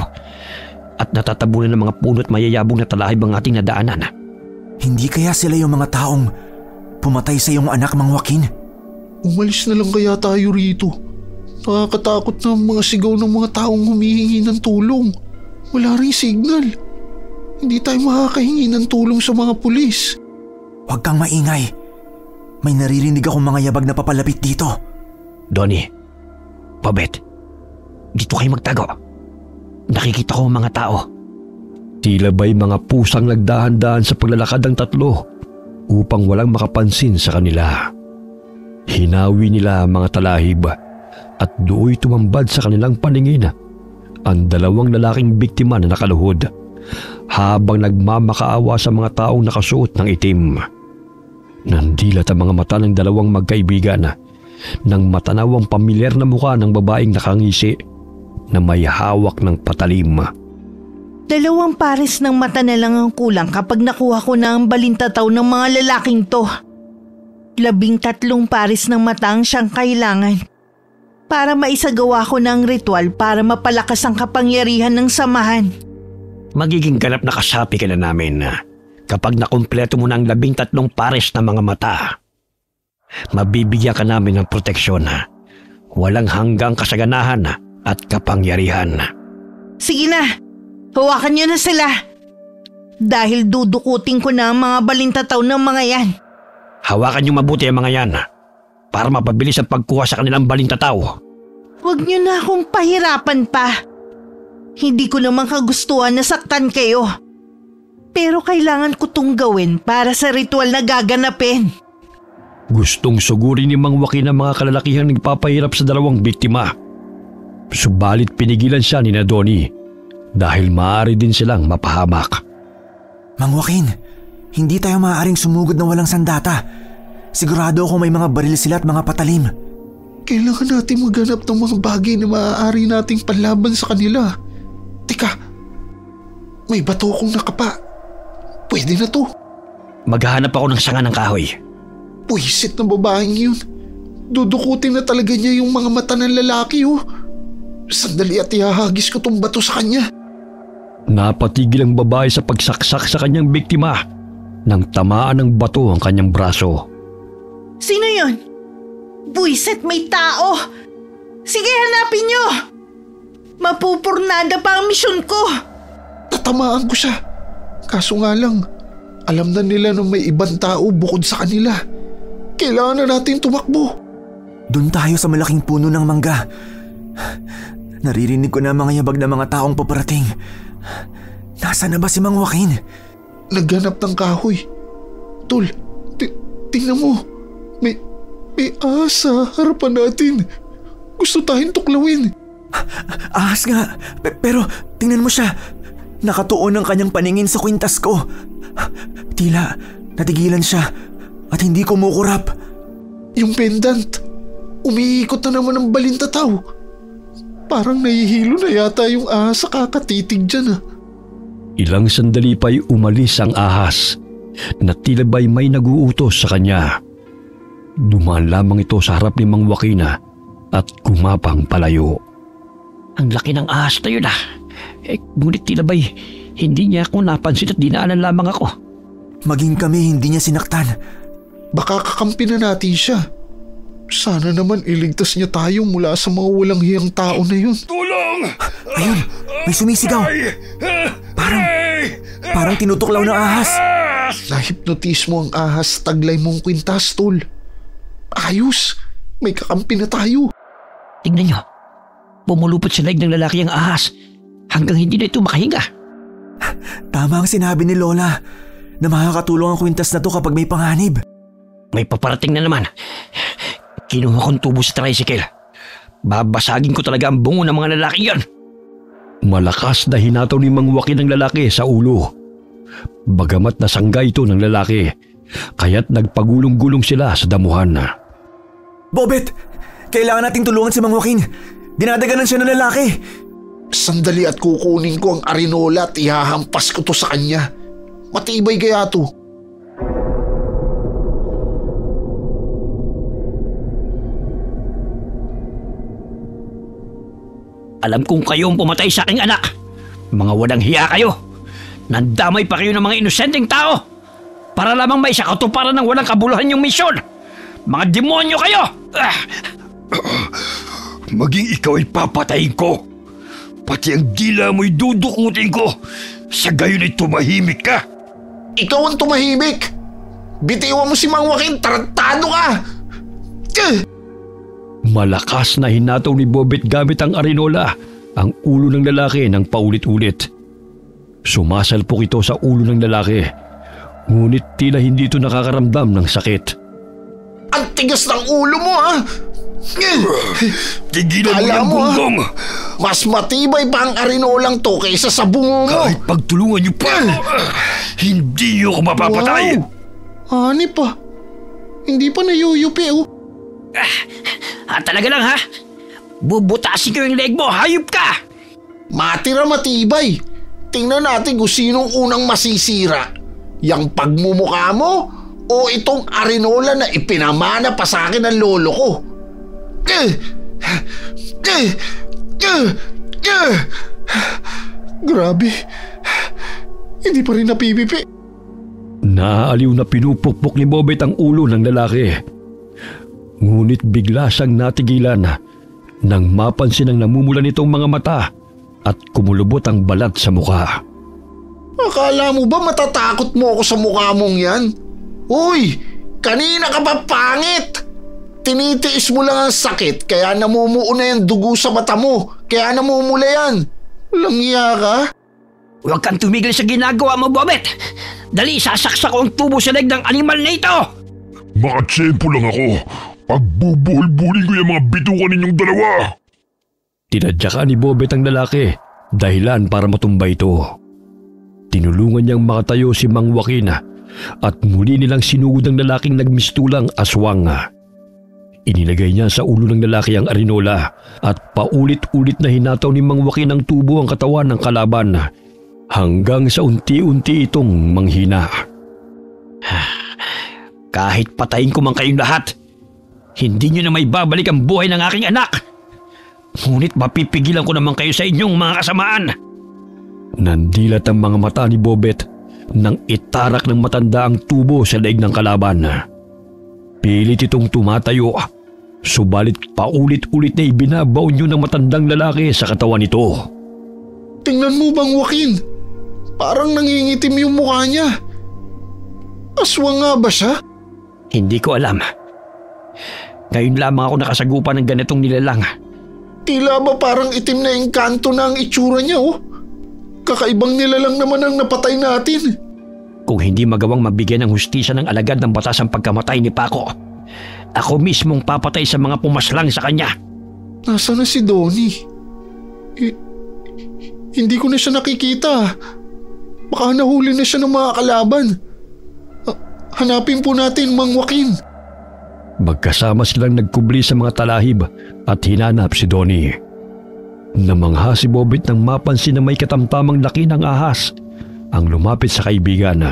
At natatabunan ng mga puno at mayayabong na talahib ang ating nadaanan. Hindi kaya sila yung mga taong pumatay sa iyong anak, Mang Joaquin? Umalis na lang kaya tayo rito. Nakakatakot na ang mga sigaw ng mga taong humihingi ng tulong. Wala rin signal. Hindi tayo makakahingi ng tulong sa mga pulis. Huwag kang maingay. May naririnig akong mga yabag na papalapit dito. Donnie, Babet, dito kayo magtago. Nakikita ko ang mga tao. Tila ba'y mga pusang nagdahan-dahan sa paglalakad ng tatlo upang walang makapansin sa kanila. Hinawi nila ang mga talahib at dooy tumambad sa kanilang paningin ang dalawang lalaking biktima na nakaluhod habang nagmamakaawa sa mga taong nakasuot ng itim. Nandilat ang mga mata ng dalawang magkaibigan nang matanaw ang pamilyar na mukha ng babaeng nakangisi na may hawak ng patalim. 2 pares ng mata na lang ang kulang kapag nakuha ko na ang balintataw ng mga lalaking to. 13 pares ng mata ang siyang kailangan para maisagawa ko ng ritual para mapalakas ang kapangyarihan ng samahan. Magiging ganap na kasapi ka na namin kapag nakumpleto mo na ang 13 pares na mga mata. Mabibigyan ka namin ng proteksyon, walang hanggang kasaganahan at kapangyarihan. Sige na, hawakan niyo na sila. Dahil dudukutin ko na ang mga balintataw ng mga yan. Hawakan niyo mabuti ang mga yan para mapabilis ang pagkuha sa kanilang balintataw. Huwag niyo na akong pahirapan pa. Hindi ko naman kagustuhan na saktan kayo. Pero kailangan ko tong gawin para sa ritual na gaganapin. Gustong sugurin ni Mang Joaquin ang mga kalalakihang nagpapahirap sa dalawang biktima. Subalit pinigilan siya ni Donnie dahil maaari din silang mapahamak. Mang Joaquin, hindi tayo maaaring sumugod ng walang sandata. Sigurado ako may mga baril sila at mga patalim. Kailangan natin maghanap ng mga bagay na maaari nating panlaban sa kanila. Teka, may bato akong nakapa. Pwede na to. Maghahanap ako ng sanga ng kahoy. Puwisit ng babaeng yun. Dudukutin na talaga niya yung mga mata ng lalaki oh. Sandali at ihahagis ko tong bato sa kanya. Napatigil ang babae sa pagsaksak sa kanyang biktima nang tamaan ng bato ang kanyang braso. Sino yun? Buisit, may tao! Sige, hanapin niyo! Mapupurnada pa ang misyon ko! Tatamaan ko siya. Kaso nga lang, alam na nila na may ibang tao bukod sa kanila. Kailangan na natin tumakbo. Doon tayo sa malaking puno ng mangga. Naririnig ko na mga yabag na mga taong paparating. Nasaan na ba si Mang Joaquin? Naghanap ng kahoy. Tol, tingnan mo. May ahas sa harapan natin. Gusto tayong tuklawin. Ahas nga, pero tingnan mo siya. Nakatuon ang kanyang paningin sa kwintas ko. Tila natigilan siya at hindi kumukurap. Yung pendant, umiikot na naman ang balintataw. Parang nahihilo na yata yung ahas sa kakatitig dyan. Ilang sandali pa'y umalis ang ahas na tila ba'y may naguutos sa kanya. Dumaan lamang ito sa harap ni Mang Joaquin at gumapang palayo. Ang laki ng ahas na yun ngunit tila ba'y hindi niya ako napansin at dinaanan lamang ako. Maging kami hindi niya sinaktan. Baka kakampi na natin siya. Sana naman iligtas niya tayo mula sa mga walang hiyang tao na yun. Tulong! Ayun, may sumisigaw. Parang tinutuklaw ng ahas. Nahipnotis mo ang ahas sa taglay mong kwintas, tol. Ayos, may kakampi na tayo. Tingnan niyo, pumulupot sa laig ng lalaki ang ahas hanggang hindi na ito makahinga. Tama ang sinabi ni Lola na makakatulong ang kwintas na to kapag may panganib. May paparating na naman. Kinuha kong tubo sa tricycle. Babasagin ko talaga ang bungo ng mga lalaki yan. Malakas na hinataw ni Mang Joaquin ng lalaki sa ulo. Bagamat nasangga ito ng lalaki, kaya't nagpagulong-gulong sila sa damuhan. Bobet! Kailangan nating tulungan si Mang Joaquin. Dinadaganan siya ng lalaki. Sandali at kukunin ko ang arinola at ihahampas ko to sa kanya. Matibay kaya to. Alam kong kayo ang pumatay sa aking anak. Mga walang hiya kayo. Nandamay pa kayo ng mga inosenteng tao para lamang may sa katuparan ng walang kabuluhan yung misyon. Mga demonyo kayo! Maging ikaw ay papatayin ko. Pati ang dila mo'y dudukutin ko. Sa gayon ay tumahimik ka. Ikaw ang tumahimik! Bitiwan mo si Mang Joaquin, tarantado ka! Malakas na hinataw ni Bobet gamit ang arinola ang ulo ng lalaki ng paulit-ulit. Sumasalpok ito sa ulo ng lalaki, ngunit tila hindi ito nakakaramdam ng sakit. Ang tigas ng ulo mo, ha? Tigilan mo Alam ng mo, gonggong! Mas matibay pa ang arinolang to kaysa sa bungo mo. Kahit pagtulungan niyo pa, hindi niyo ako mapapatay! Wow! Ani pa. Hindi pa nayuyupi, oh. Talaga lang ha? Bubutasin ko yung leg mo, hayop ka! Matira matibay. Tingnan natin kung sinong unang masisira. Yang pagmumukha mo o itong arinola na ipinamana pa sa akin ng lolo ko. Grabe. Hindi pa rin napipipi. Naaaliw na pinupukpok ni Bobet ang ulo ng lalaki. Ngunit bigla siyang natigilan nang mapansin ang namumula nitong mga mata at kumulubot ang balat sa mukha. Akala mo ba matatakot mo ako sa mukha mong yan? Uy, kanina ka pa pangit! Tinitiis mo lang ang sakit kaya namumuo na yung dugo sa mata mo. Kaya namumula yan. Walang iya ka? Huwag kang tumigil sa ginagawa mo, Bobet! Dali, sasaksak ko ang tubo sa leg ng animal na ito! Makatsempo lang ako. Pagbubuhol-bulin ko yung mga bitukan ninyong dalawa. Tinadyakan ni Bobet ang lalaki, dahilan para matumba ito. Tinulungan niyang makatayo si Mang Joaquin at muli nilang sinugod ang lalaking nagmistulang aswang. Inilagay niya sa ulo ng lalaki ang arinola at paulit-ulit na hinataw ni Mang Joaquin ang tubo ang katawan ng kalaban hanggang sa unti-unti itong manghina. Kahit patayin ko man kayong lahat, hindi nyo na may babalik ang buhay ng aking anak. Ngunit mapipigilan ko naman kayo sa inyong mga kasamaan. Nandilat ang mga mata ni Bobet nang itarak ng matanda ang tubo sa leeg ng kalaban. Pilit itong tumatayo, subalit paulit-ulit na ibinabaon yun ng matandang lalaki sa katawan nito. Tingnan mo, Mang Joaquin. Parang nangingitim yung mukha niya. Aswang nga ba siya? Hindi ko alam. Ngayon lamang ako nakasagupan ng ganitong nilalang. Tila ba parang itim na engkanto na ang itsura niya, oh. Kakaibang nilalang naman ang napatay natin. Kung hindi magawang mabigyan ng hustisya ng alagad ng batas ang pagkamatay ni Paco, ako mismong papatay sa mga pumaslang sa kanya. Nasaan na si Donnie? Hindi ko na siya nakikita. Baka nahuli na siya ng mga kalaban. Hanapin po natin, Mang Joaquin. Magkasama silang nagkubli sa mga talahib at hinanap si Donnie. Namangha si Bobet nang mapansin na may katamtamang laki ng ahas ang lumapit sa kaibigan.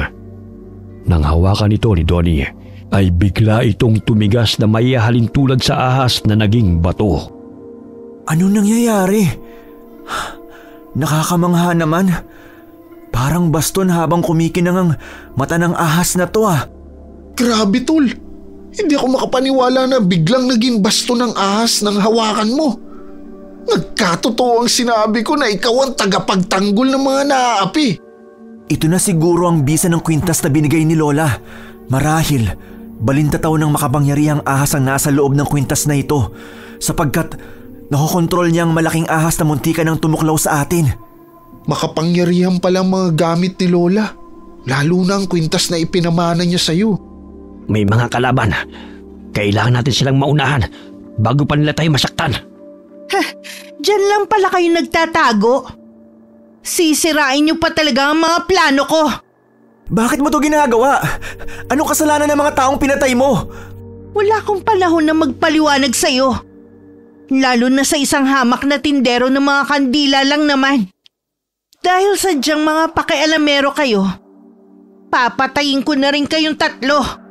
Nang hawakan ito ni Donnie, ay bigla itong tumigas na maihahalin tulad sa ahas na naging bato. Ano nangyayari? Nakakamangha naman. Parang baston habang kumikinang ang mata ng ahas na to ah. Grabe, tol. Hindi ako makapaniwala na biglang naging basto ng ahas ng hawakan mo. Nagkatotoo ang sinabi ko na ikaw ang tagapagtanggol ng mga naaapi. Ito na siguro ang bisa ng kwintas na binigay ni Lola. Marahil, balintataw ng makapangyarihang ahas ang nasa loob ng kwintas na ito sapagkat nakokontrol niya ang malaking ahas na muntikan ng tumuklaw sa atin. Makapangyarihan palang mga gamit ni Lola. Lalo na ang kwintas na ipinamana niya sa'yo. May mga kalaban. Kailangan natin silang maunahan bago pa nila tayo masaktan. Diyan lang pala kayo nagtatago. Sisirain niyo pa talaga ang mga plano ko. Bakit mo to ginagawa? Anong kasalanan ng mga taong pinatay mo? Wala akong panahon na magpaliwanag sa'yo. Lalo na sa isang hamak na tindero ng mga kandila lang naman. Dahil sadyang mga pakialamero kayo, papatayin ko na rin kayong tatlo.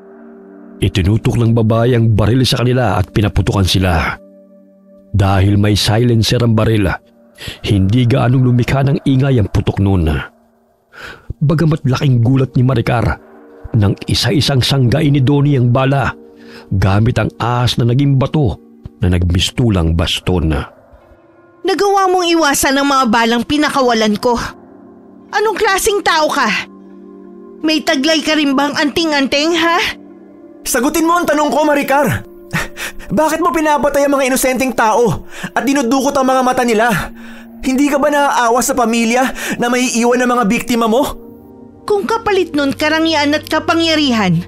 Itinutok ng babae ang baril sa kanila at pinaputukan sila. Dahil may silencer ang baril, Hindi gaanong lumikha ng ingay ang putok noon. Bagamat laking gulat ni Maricar nang isa-isang sanggay ni Donnie ang bala gamit ang ahas na naging bato na nagmistulang baston. Nagawa mong iwasan ang mga balang pinakawalan ko. Anong klaseng tao ka? May taglay ka rin bang anting-anting, ha? Sagutin mo ang tanong ko, Maricar. Bakit mo pinapatay ang mga inosenteng tao at dinudukot ang mga mata nila? Hindi ka ba naaawa sa pamilya na may iwan ng mga biktima mo? Kung kapalit nun karangyaan at kapangyarihan,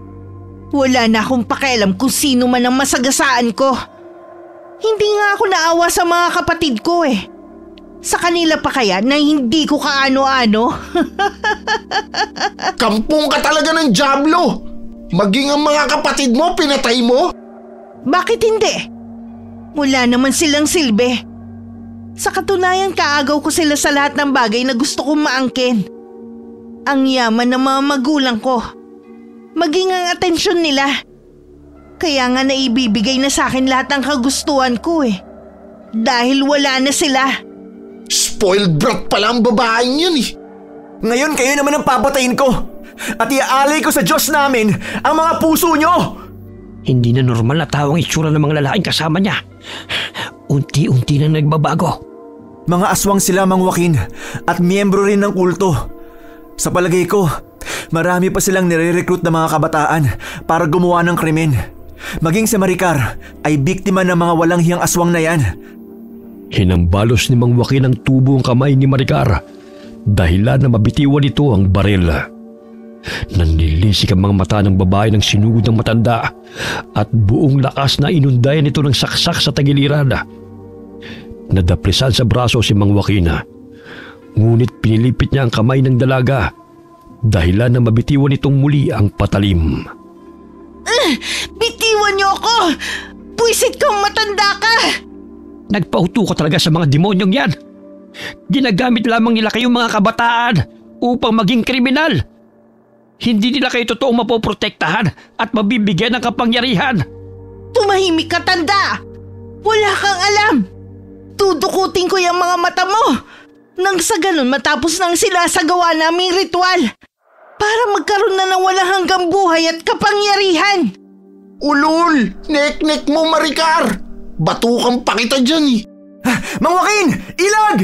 wala na akong pakialam kung sino man ang masagasaan ko. Hindi nga ako naawa sa mga kapatid ko eh. Sa kanila pa kaya na hindi ko kaano-ano? Kampong ka talaga ng Diablo! Maging ang mga kapatid mo, pinatay mo? Bakit hindi? Wala naman silang silbi. Sa katunayan, kaagaw ko sila sa lahat ng bagay na gusto kong maangkin. Ang yaman ng mga magulang ko. Maging ang atensyon nila. Kaya nga naibibigay na sa akin lahat ng kagustuhan ko eh. Dahil wala na sila. Spoiled brat pala ang babaeng yun eh. Ngayon kayo naman ang papatayin ko. At iaalay ko sa Diyos namin ang mga puso nyo. Hindi na normal na tao ang itsura ng mga lalaking kasama niya. Unti-unti na nagbabago. Mga aswang sila, Mang Joaquin, at miyembro rin ng kulto. Sa palagay ko, marami pa silang nire-recruit na mga kabataan para gumawa ng krimen. Maging si Maricar ay biktima ng mga walang hiyang aswang na yan. Hinambalos ni Mang Joaquin ang tubo ang kamay ni Maricar dahilan na mabitiwan nito ang baril. Nanlilisik ang mga mata ng babae ng sinugod ng matanda at buong lakas na inundayan nito ng saksak sa tagiliran. Nadaplisan sa braso si Mang Joaquin, ngunit pinilipit niya ang kamay ng dalaga dahilan na mabitiwan nitong muli ang patalim. Bitiwan niyo ako! Puwisit kang matanda ka! Nagpauto ka talaga sa mga demonyong yan. Ginagamit lamang nila kayong mga kabataan upang maging kriminal. Hindi nila kayo totoong mapoprotektahan at mabibigyan ng kapangyarihan. Tumahimik ka, tanda! Wala kang alam! Tudukutin ko yung mga mata mo! Nang sa ganun matapos nang sinasagawa naming ritual para magkaroon na ng walang hanggang buhay at kapangyarihan. Ulul! Nek-nek mo, Maricar! Batukan pa kita dyan eh. Mang Joaquin! Ilag!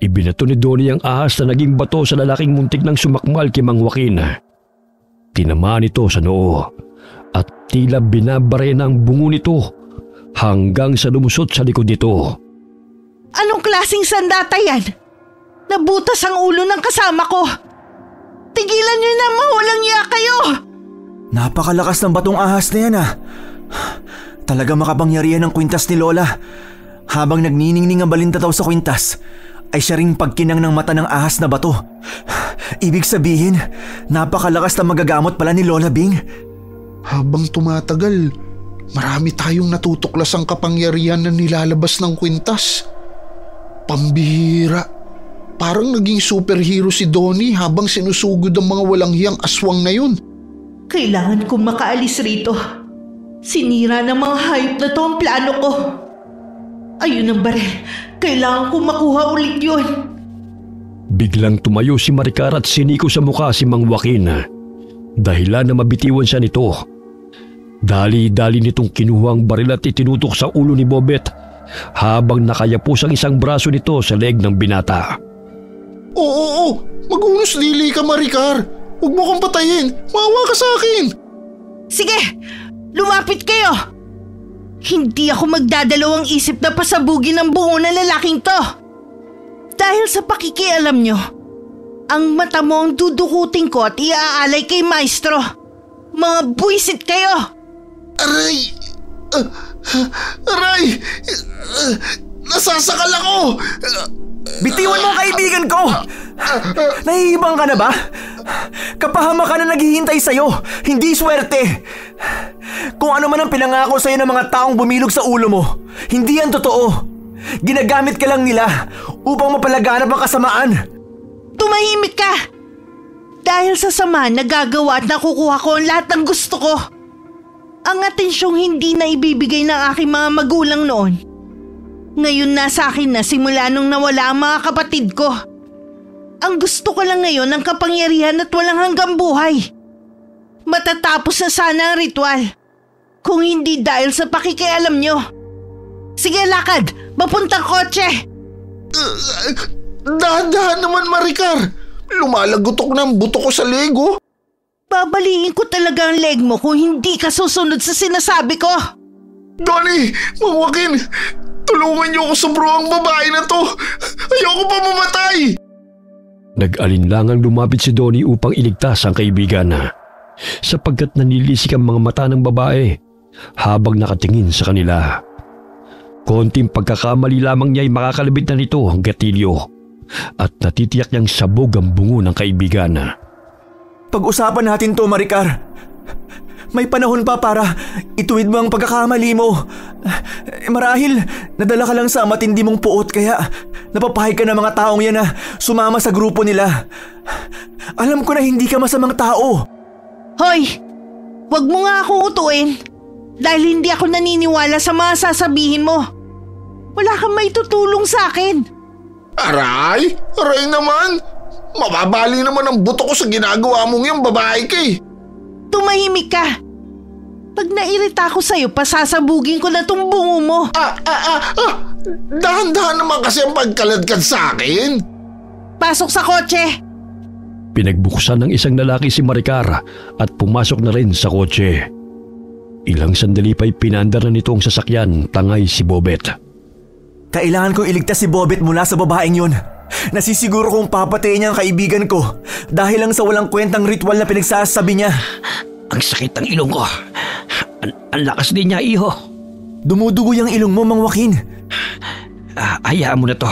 Ibinato ni Donnie ang ahas na naging bato sa lalaking muntik ng sumakmal kay Mang Joaquin. Tinamaan ito sa noo at tila binabare na ang bungo nito hanggang sa lumusot sa likod nito. Anong klaseng sandata yan? Nabutas ang ulo ng kasama ko. Tigilan niyo na, mawalang niya kayo! Napakalakas ng batong ahas na yan ah. Talaga makapangyarihan ng kwintas ni Lola. Habang nagniningning ang balintataw sa kwintas, ay siya ring pagkinang ng mata ng ahas na bato. Ibig sabihin, napakalakas na magagamot pala ni Lola Bing. Habang tumatagal, marami tayong natutuklasang kapangyarihan na nilalabas ng kwintas. Pambihira. Parang naging superhero si Donnie habang sinusugod ang mga walang hiyang aswang na yun. Kailangan kong makaalis rito. Sinira ng mga hayop na to ang plano ko. Ayun ang baril. Kailangan kong makuha ulit yun. Biglang tumayo si Maricar at siniko sa mukha si Mang Joaquin. Dahilan na mabitiwan siya nito. Dali-dali nitong kinuha ang baril at itinutok sa ulo ni Bobet habang nakayapos ang isang braso nito sa leeg ng binata. Oo, mag-unos dili ka, Maricar. Huwag mo kong patayin. Maawa ka sa akin. Sige, lumapit kayo. Hindi ako magdadalawang isip na pasabugin ang bungo ng lalaking to. Dahil sa pakikialam nyo, ang mata mo ang dudukutin ko at iaalay kay Maestro. Mga buwisit kayo! Aray! Aray! Nasasakal ako! Bitiwan mo ang kaibigan ko! Nahihibang ka na ba? Kapahamakan na naghihintay sa'yo, hindi swerte. Kung ano man ang pinangako sa'yo ng mga taong bumilog sa ulo mo, hindi yan totoo. Ginagamit ka lang nila upang mapalaganap ang kasamaan. Tumahimik ka! Dahil sa sama, nagagawa at nakukuha ko ang lahat ng gusto ko. Ang atensyong hindi na ibibigay ng aking mga magulang noon. Ngayon na sa akin na simula nung nawala ang mga kapatid ko. Ang gusto ko lang ngayon ang kapangyarihan at walang hanggang buhay. Matatapos na sana ang ritual. Kung hindi dahil sa pakikialam nyo. Sige, lakad! Mapuntang kotse! Dahan-dahan naman, Maricar. Lumalagotok na ang buto ko sa lego. Babaliin ko talaga ang leg mo kung hindi ka susunod sa sinasabi ko. Donnie, Mang Joaquin, tulungan niyo ako sa bruhang babae na to. Ayoko pa mamatay. Nag-alinlangang lumapit si Donnie upang iligtas ang kaibigan sapagkat nanilisik ang mga mata ng babae habang nakatingin sa kanila. Konting pagkakamali lamang niya ay makakalabit na nito ang gatilyo at natitiyak niyang sabog ang bungo ng kaibigan. Pag-usapan natin to, Maricar. May panahon pa para ituwid mo ang pagkakamali mo. Marahil, nadala ka lang sa matindi mong puot kaya napapahig ka ng mga taong yan na sumama sa grupo nila. Alam ko na hindi ka masamang tao. Hoy, wag mo nga akong utuin dahil hindi ako naniniwala sa mga sasabihin mo. Wala kang may tutulong sa akin. Aray? Aray naman! Mababali naman ang buto ko sa ginagawa mong yung babae ka eh. Tumahimik ka. Pag nairita ko sa'yo, pasasabugin ko na tong bungo mo. Dahan-dahan naman kasi ang pagkaladkad sa akin. Pasok sa kotse. Pinagbuksan ng isang lalaki si Maricar at pumasok na rin sa kotse. Ilang sandali pa'y pinandar na nito ang sasakyan, tangay si Bobet. Kailangan kong iligtas si Bobet mula sa babaeng yun. Nasisiguro kong papatayin niya ang kaibigan ko dahil lang sa walang kwentang ritual na pinagsasabi niya. Ang sakit ng ilong ko. Ang lakas din niya, iho. Dumudugo yung ilong mo, Mang Joaquin. Hayaan mo na to.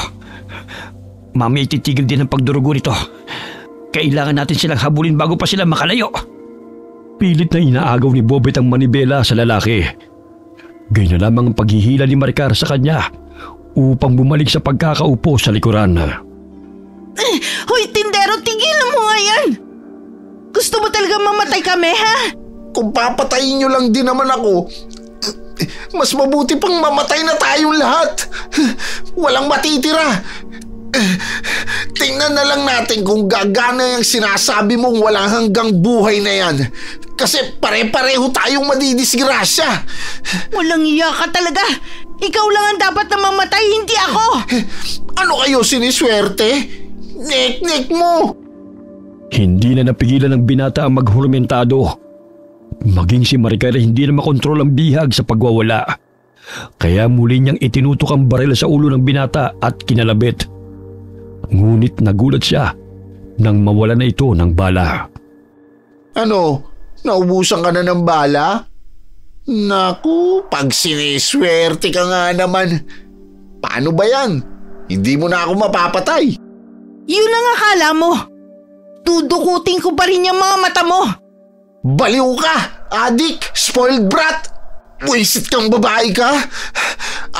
Mami ititigil din ang pagdurugo nito. Kailangan natin silang habulin bago pa sila makalayo. Pilit na inaagaw ni Bobet ang manibela sa lalaki. Ganyan na lamang ang paghihila ni Maricar sa kanya upang bumalik sa pagkakaupo sa likuran. Hoy, tindero, tigilan mo nga yan! Gusto mo talaga mamatay kami, ha? Kung papatayin niyo lang din naman ako, mas mabuti pang mamatay na tayong lahat. Walang matitira. Tingnan na lang natin kung gagana yung sinasabi mong walang hanggang buhay na yan. Kasi pare-pareho tayong madidisgrasya. Walang iya ka talaga. Ikaw lang ang dapat na mamatay, hindi ako. Ano kayo siniswerte? Nek-nek mo! Hindi na napigilan ng binata ang maghurmentado. Maging si Maricar hindi na makontrol ang bihag sa pagwawala. Kaya muli niyang itinutok ang baril sa ulo ng binata at kinalabit. Ngunit nagulat siya nang mawala na ito ng bala. Ano? Naubusan ka na ng bala? Naku, pag siniswerte ka nga naman. Paano ba yan? Hindi mo na ako mapapatay. Yun ang akala mo. Dudukutin ko pa rin yung mga mata mo. Baliw ka, adik, spoiled brat. Buisit kang babae ka.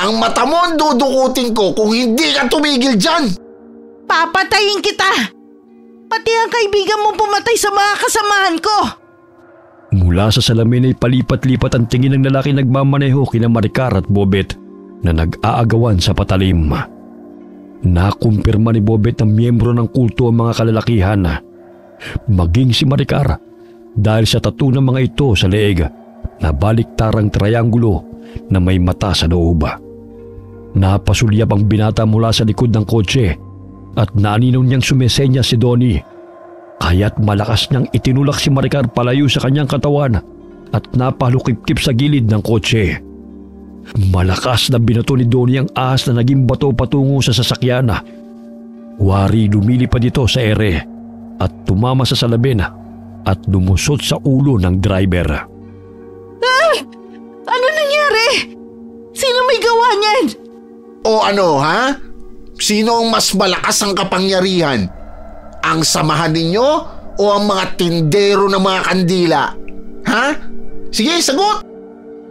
Ang mata mo ang dudukutin ko kung hindi ka tumigil dyan. Papatayin kita. Pati ang kaibigan mo pumatay sa mga kasamahan ko. Mula sa salamin ay palipat-lipat ang tingin ng lalaki nagmamaneho kina Maricar at Bobet na nag-aagawan sa patalim. Nakumpirma ni Bobet na miyembro ng kulto ang mga kalalakihan. Maging si Maricar dahil sa tattoo ng mga ito sa leeg na baliktarang trianggulo na may mata sa loob. Napasulyap ang binata mula sa likod ng kotse at naaninaw niyang sumesenya si Donnie. Kaya't malakas niyang itinulak si Maricar palayo sa kanyang katawan at napalukip-kip sa gilid ng kotse. Malakas na binato ni Donnie ang ahas na naging bato patungo sa sasakyan. Wari lumilipad ito sa ere at tumama sa salamin at lumusot sa ulo ng driver. Ah! Ano nangyari? Sino may gawa niyan? O ano ha? Sino ang mas malakas ang kapangyarihan? Ang samahan ninyo o ang mga tindero ng mga kandila? Ha? Sige, sagot!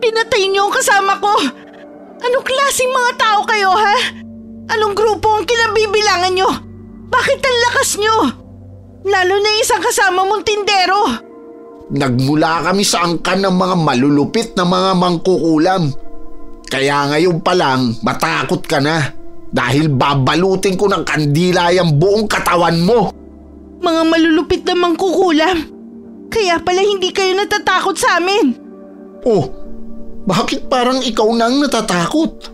Pinatay niyo ang kasama ko. Anong klaseng mga tao kayo, ha? Anong grupo ang kinabibilangan niyo? Bakit ang lakas niyo? Lalo na isang kasama mong tindero. Nagmula kami sa angkan ng mga malulupit na mga mangkukulam. Kaya ngayon pa lang matakot ka na dahil babalutin ko ng kandila yung buong katawan mo. Mga malulupit na mangkukulam. Kaya pala hindi kayo natatakot sa amin. Oh, bakit parang ikaw na ang natatakot?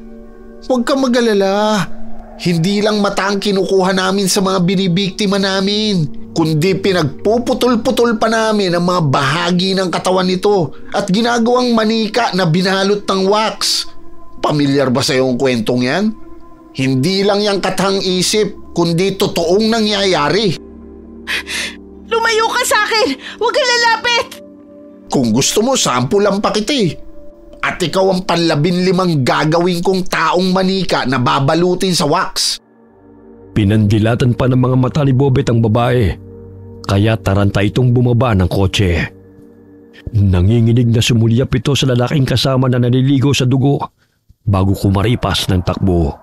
Huwag ka mag-alala. Hindi lang mata ang kinukuha namin sa mga binibiktima namin, kundi pinagpuputol-putol pa namin ang mga bahagi ng katawan nito at ginagawang manika na binalot ng wax. Pamilyar ba sa yung kwentong yan? Hindi lang yung katang isip, kundi totoong nangyayari. Lumayo ka sa akin! Huwag ka lalapit! Kung gusto mo, sampulan pa kita eh. At ikaw ang 15 gagawin kong taong manika na babalutin sa wax. Pinandilatan pa ng mga mata ni Bobet ang babae, kaya taranta itong bumaba ng kotse. Nanginginig na sumulyap ito sa lalaking kasama na naliligo sa dugo bago kumaripas ng takbo.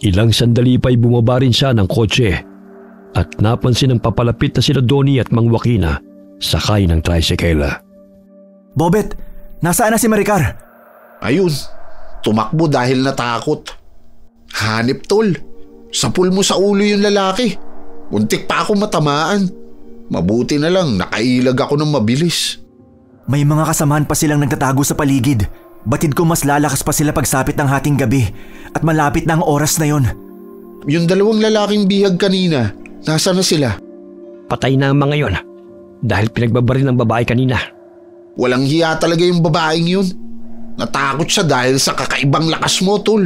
Ilang sandali pa'y bumaba rin siya ng kotse at napansin ng papalapit na sila Donnie at Mang Joaquina sakay ng tricycle. Bobet, nasaan na si Maricar? Ayun, tumakbo dahil natakot. Hanip tol, sapul mo sa ulo yung lalaki. Muntik pa ako matamaan. Mabuti na lang nakailag ako ng mabilis. May mga kasamahan pa silang nagtatago sa paligid. Batid ko mas lalakas pa sila pagsapit ng hating gabi at malapit na ang oras na yon. Yung 2 lalaking bihag kanina, nasa na sila? Patay na ang mga yon dahil pinagbabaril ng babae kanina. Walang hiya talaga yung babaeng yun. Natakot siya dahil sa kakaibang lakas mo, tol.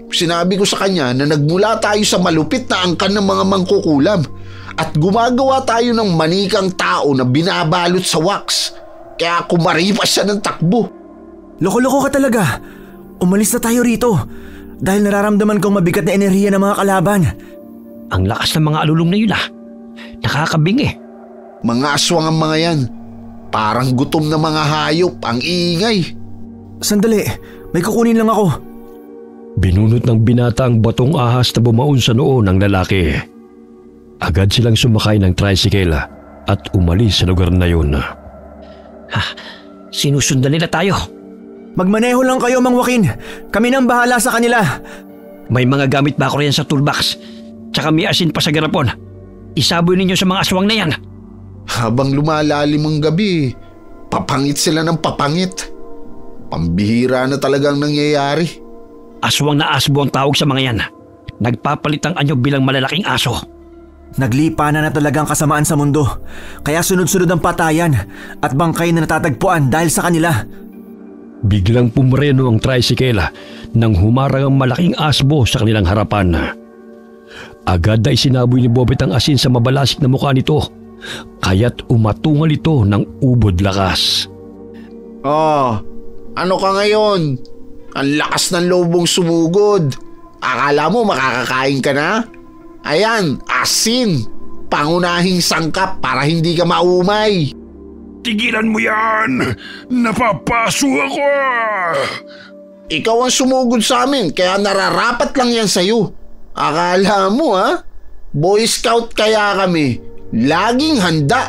Sinabi ko sa kanya na nagmula tayo sa malupit na angkan ng mga mangkukulam at gumagawa tayo ng manikang tao na binabalot sa wax. Kaya kumaripas siya ng takbo. Loko-loko ka talaga. Umalis na tayo rito dahil nararamdaman kong mabigat na enerhiya ng mga kalaban. Ang lakas ng mga alulong na yun nakakabingi. Mga aswang ang mga yan. Parang gutom na mga hayop ang iingay. Sandali, may kukunin lang ako. Binunot ng binata ang batong ahas na bumaon sa noo ng lalaki. Agad silang sumakay ng tricycle at umalis sa lugar na yun. Sinusundan nila tayo. Magmaneho lang kayo, Mang Joaquin. Kami nang bahala sa kanila. May mga gamit ba ako riyan sa toolbox? Tsaka may asin pa sa garapon. Isaboy ninyo sa mga aswang na yan. Habang lumalalim ang gabi, papangit sila ng papangit. Pambihira na talagang nangyayari. Aswang na asbo ang tawag sa mga yan. Nagpapalit ang anyo bilang malalaking aso. Naglipa na talagang kasamaan sa mundo. Kaya sunod-sunod ang patayan at bangkay na natatagpuan dahil sa kanila. Biglang pumreno ang tricycle nang humarang ang malaking asbo sa kanilang harapan. Agad ay sinaboy ni Bobet ang asin sa mabalasik na mukha nito, kaya't umatungal ito ng ubod lakas. Oh, ano ka ngayon? Ang lakas ng lobong sumugod. Akala mo makakakain ka na? Ayan, asin. Pangunahing sangkap para hindi ka maumay. Tigilan mo yan! Napapaso ako! Ikaw ang sumugod sa amin kaya nararapat lang yan sa'yo. Akala mo Boy Scout kaya kami. Laging handa.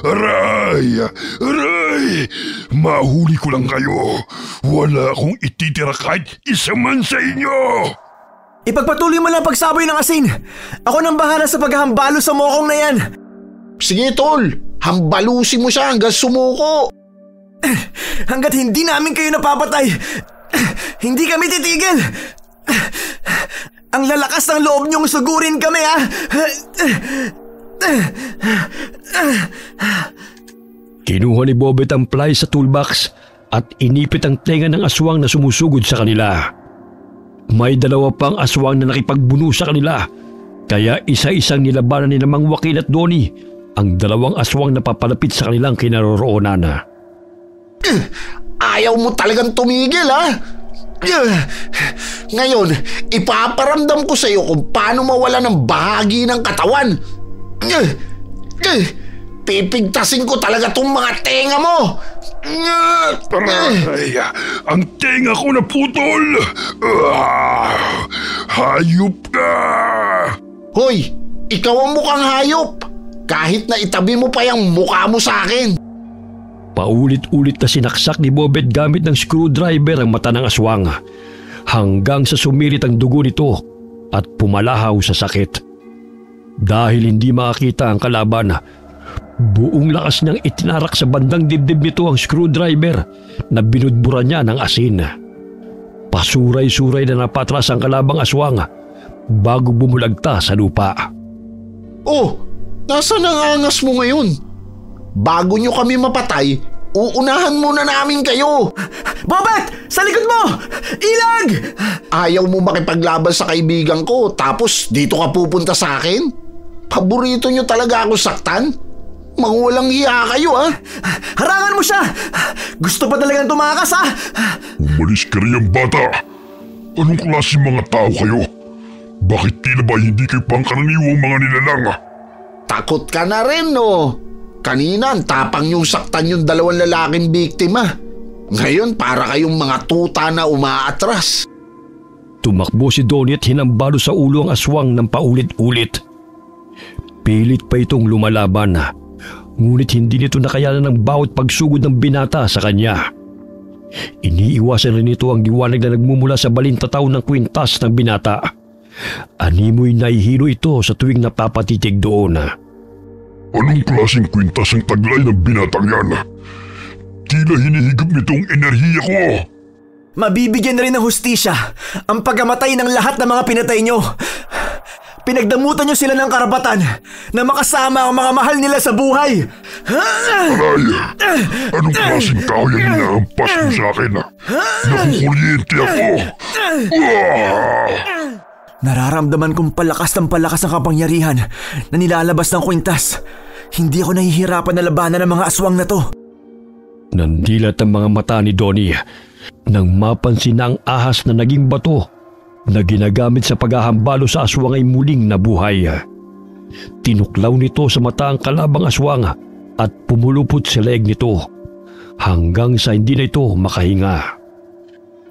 Aray! Aray! Mahuli ko lang kayo. Wala akong ititira kahit isa man sa inyo. Ipagpatuloy mo lang pagsaboy ng asin. Ako nang bahala sa paghahambalo sa mokong na yan. Sige tol, hambalusin mo siya hanggang sumuko. Hanggat hindi namin kayo napapatay, hindi kami titigil. Ang lalakas ng loob niyong sugurin kami Kinuha ni Bobet ang ply sa toolbox at inipit ang tenga ng aswang na sumusugod sa kanila. May 2 pang aswang na nakipagbuno sa kanila, kaya isa-isang nilabanan ni Mang Joaquin at Donnie ang 2 aswang na papalapit sa kanilang kinaroroonan. Ayaw mo talagang tumigil Ngayon, ipaparamdam ko sa iyo kung paano mawala ng bahagi ng katawan. Pipigtasin ko talaga tong mga tenga mo. Aray! Ang tenga ko naputol! Hayop ka! Hoy, ikaw ang mukhang hayop. Kahit na itabi mo pa yung mukha mo sa akin. Paulit-ulit na sinaksak ni Bobet gamit ng screwdriver ang mata ng aswang hanggang sa sumirit ang dugo nito at pumalahaw sa sakit. Dahil hindi makakita ang kalaban, buong lakas niyang itinarak sa bandang dibdib nito ang screwdriver na binudbura niya ng asin. Pasuray-suray na napatras ang kalabang aswang bago bumulagta sa lupa. Oh, nasaan ang angas mo ngayon? Bago nyo kami mapatay, uunahan muna namin kayo. Bobet! Sa likod mo! Ilag! Ayaw mo makipaglaban sa kaibigan ko tapos dito ka pupunta sa akin? Paborito nyo talaga ako saktan? Mga walang hiya kayo Harangan mo siya! Gusto pa talagang tumakas Umalis ka rin ang bata. Anong klase mga tao kayo? Bakit tila ba hindi kayo pangkaraniwang mga nilalang? Takot ka na rin Kanina tapang yung saktan yung dalawang lalaking biktima. Ngayon para kayong mga tuta na umaatras. Tumakbo si Donnie at hinambalo sa ulo ang aswang ng paulit-ulit. Pilit pa itong lumalaban, ngunit hindi nito nakayanan ng bawat pagsugod ng binata sa kanya. Iniiwasan rin nito ang liwanag na nagmumula sa balintataw ng kwintas ng binata. Animoy nahihilo ito sa tuwing napapatitig doon. Anong klaseng kwintas ang taglay ng binatang yan? Tila hinihigop nitong enerhiya ko. Mabibigyan na rin ng hustisya ang pagkamatay ng lahat ng mga pinatay nyo. Pinagdamutan nyo sila ng karapatan na makasama ang mga mahal nila sa buhay. Aray, anong klaseng tao yan hinahampas mo sa akin? Nakukuryente ako. Nararamdaman kong palakas ng palakas ang kapangyarihan na nilalabas ng kwintas. Hindi ako nahihirapan na labanan ng mga aswang na to. Nandilat ang mga mata ni Donnie nang mapansin na ang ahas na naging bato na ginagamit sa paghahambalo sa aswang ay muling nabuhay. Tinuklaw nito sa mata ang kalabang aswang at pumulupot sa leeg nito hanggang sa hindi na ito makahinga.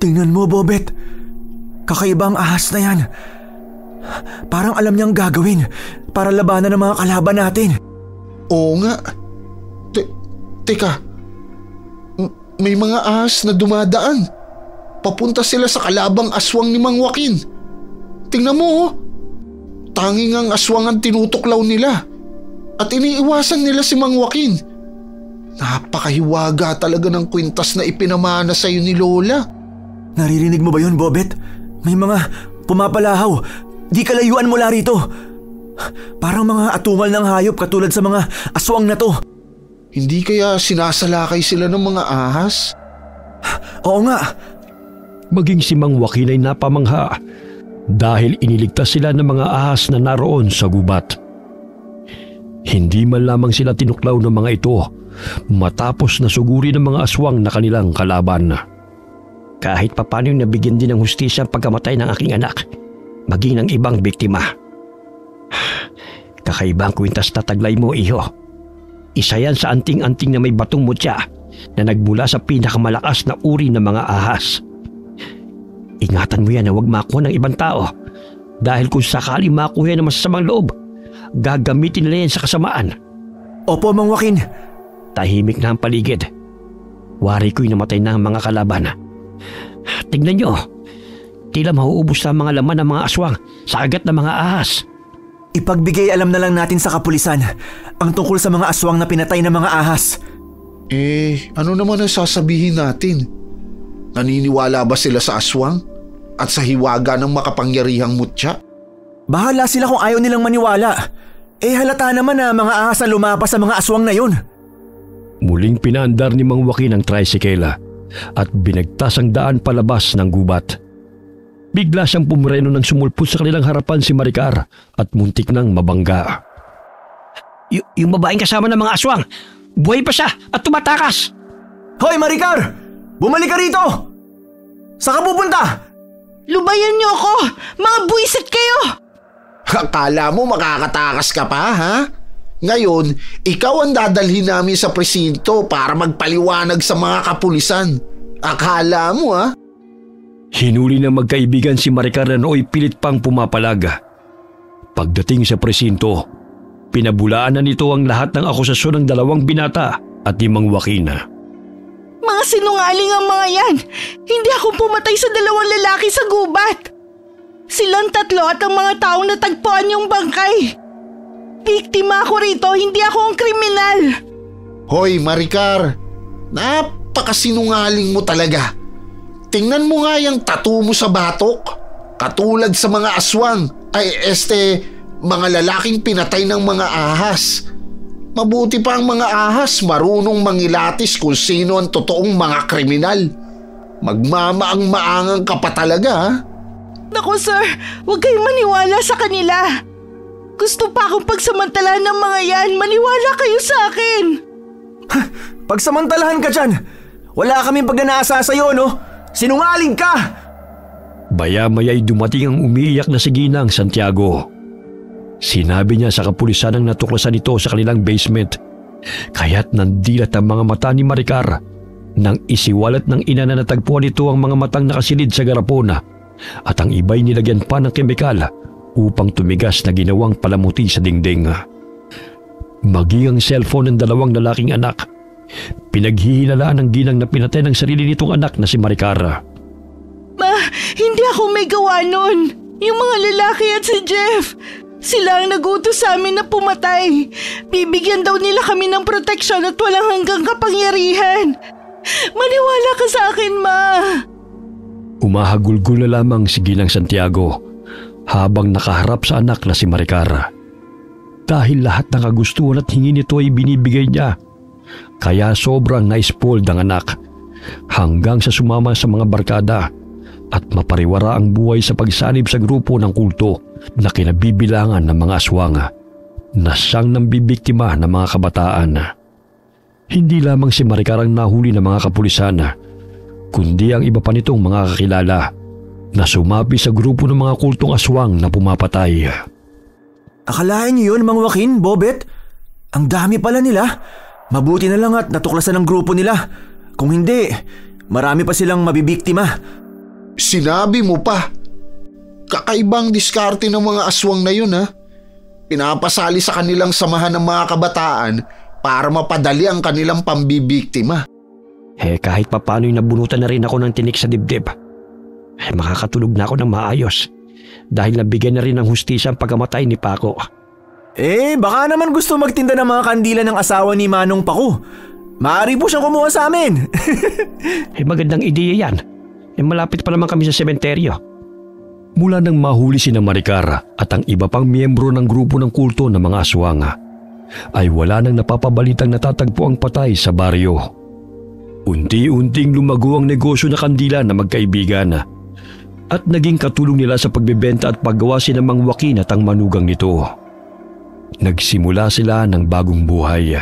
Tingnan mo, Bobet. Kakaiba ang ahas na yan. Parang alam niyang gagawin para labanan ng mga kalaban natin. Oo nga. Teka. May mga ahas na dumadaan. Papunta sila sa kalabang aswang ni Mang Joaquin. Tingnan mo Tanging ang aswang ang tinutuklaw nila. At iniiwasan nila si Mang Joaquin. Napakahiwaga talaga ng kwintas na ipinamana sa iyo ni Lola. Naririnig mo ba yun, Bobet? May mga pumapalahaw. Di kalayuan mula rito. Parang mga atumal ng hayop katulad sa mga aswang na to. Hindi kaya sinasalakay sila ng mga ahas? Oo nga. Maging si Mang Joaquin ay napamangha dahil iniligtas sila ng mga ahas na naroon sa gubat. Hindi man lamang sila tinuklaw ng mga ito matapos na suguri ng mga aswang na kanilang kalaban. Kahit papano nabigyan din ng hustisya ang pagkamatay ng aking anak, maging ng ibang biktima. Kakaibang kwintas na taglay mo, iho. Isa yan sa anting-anting na may batong mutya na nagmula sa pinakamalakas na uri ng mga ahas. Ingatan mo yan na huwag makuha ng ibang tao dahil kung sakali makuha ng masasamang loob, gagamitin nila yan sa kasamaan. Opo, Mang Joaquin. Tahimik na ang paligid. Wari ko'y namatay na ang mga kalaban. Tignan nyo, tila mauubos na ang mga laman ng mga aswang sa agat ng mga ahas. Ipagbigay alam na lang natin sa kapulisan ang tungkol sa mga aswang na pinatay ng mga ahas. Ano naman ang sasabihin natin? Naniniwala ba sila sa aswang at sa hiwaga ng makapangyarihang mutya? Bahala sila kung ayaw nilang maniwala. Halata naman na mga ahas na lumapas sa mga aswang na yun. Muling pinaandar ni Mang Joaquin ang tricycle at binagtas ang daan palabas ng gubat. Bigla siyang pumreno nang sumulpot sa kanilang harapan si Maricar at muntik nang mabangga. Yung babaeng kasama ng mga aswang, buhay pa siya at tumatakas! Hoy, Maricar! Bumalik ka rito! Saan ka pupunta? Lubayan niyo ako! Mga buwisit kayo! Akala mo makakatakas ka pa, ha? Ngayon, ikaw ang dadalhin namin sa presinto para magpaliwanag sa mga kapulisan. Akala mo, ha? Hinuli ng magkaibigan si Maricar na nooy pilit pang pumapalag. Pagdating sa presinto, pinabulaan na nito ang lahat ng akusasyon ng dalawang binata at ni Mang Joaquin. Mga sinungaling ang mga yan. Hindi ako pumatay sa 2 lalaki sa gubat. Silang 3 at ang mga taong natagpuan yung bangkay. Biktima ako rito, hindi ako ang kriminal. Hoy Maricar, napakasinungaling mo talaga. Tingnan mo nga yung tattoo mo sa batok. Katulad sa mga aswang, mga lalaking pinatay ng mga ahas. Mabuti pa ang mga ahas marunong mangilatis kung sino ang totoong mga kriminal. Magmamaang-maangang ka pa talaga, ha? Naku sir, huwag kayong maniwala sa kanila. Gusto pa akong pagsamantalahan ng mga yan. Maniwala kayo sa akin. Pagsamantalahan ka dyan. Wala kaming pagnanasa sa'yo, no? Sinungaling ka! Maya-maya'y dumating ang umiiyak na si Ginang Santiago. Sinabi niya sa kapulisan ang natuklasan nito sa kanilang basement. Kaya't nandilat ang mga mata ni Maricar nang isiwalat ng ina na natagpuan nito ang mga matang nakasilid sa garapon at ang iba'y nilagyan pa ng kemikal upang tumigas na ginawang palamuti sa dingding. Maging ang cellphone ng 2 lalaking anak, pinaghihilalaan ng Ginang na pinatay ng sarili nitong anak na si Maricar. Ma, hindi ako may gawa nun. Yung mga lalaki at si Jeff, sila ang nagutos sa amin na pumatay. Bibigyan daw nila kami ng proteksyon at walang hanggang kapangyarihan. Maniwala ka sa akin, Ma. Umahagulgul na lamang si Ginang Santiago habang nakaharap sa anak na si Maricar. Dahil lahat ng kagustuhan at hingin nito ay binibigay niya, kaya sobrang na-spoiled ang anak hanggang sa sumama sa mga barkada at mapariwara ang buhay sa pagsanib sa grupo ng kulto na kinabibilangan ng mga aswang na siyang nambibiktima ng mga kabataan. Hindi lamang si Maricar ang nahuli ng mga kapulisan, kundi ang iba pa nitong mga kakilala na sumapi sa grupo ng mga kultong aswang na pumapatay. Akalain niyo yun, Mang Joaquin, Bobet? Ang dami pala nila. Mabuti na lang at natuklasan ng grupo nila. Kung hindi, marami pa silang mabibiktima. Sinabi mo pa. Kakaibang diskarte ng mga aswang na yun, ha? Pinapasali sa kanilang samahan ng mga kabataan para mapadali ang kanilang pambibiktima. Kahit papano'y nabunutan na rin ako ng tinik sa dibdib. Makakatulog na ako ng maayos dahil nabigyan na rin ng hustisya ang pagkamatay ni Paco. Baka naman gusto magtinda ng mga kandila ng asawa ni Manong Paco. Maaari po siyang kumuha sa amin. Magandang ideya yan. Malapit pa naman kami sa sementeryo. Mula nang mahuli si Maricar at ang iba pang miyembro ng grupo ng kulto ng mga aswang, ay wala nang napapabalitang natatagpo ang patay sa baryo. Unti-unting lumago ang negosyo na kandila na magkaibigan at naging katulong nila sa pagbebenta at paggawa si Mang Joaquin at ang manugang nito. Nagsimula sila ng bagong buhay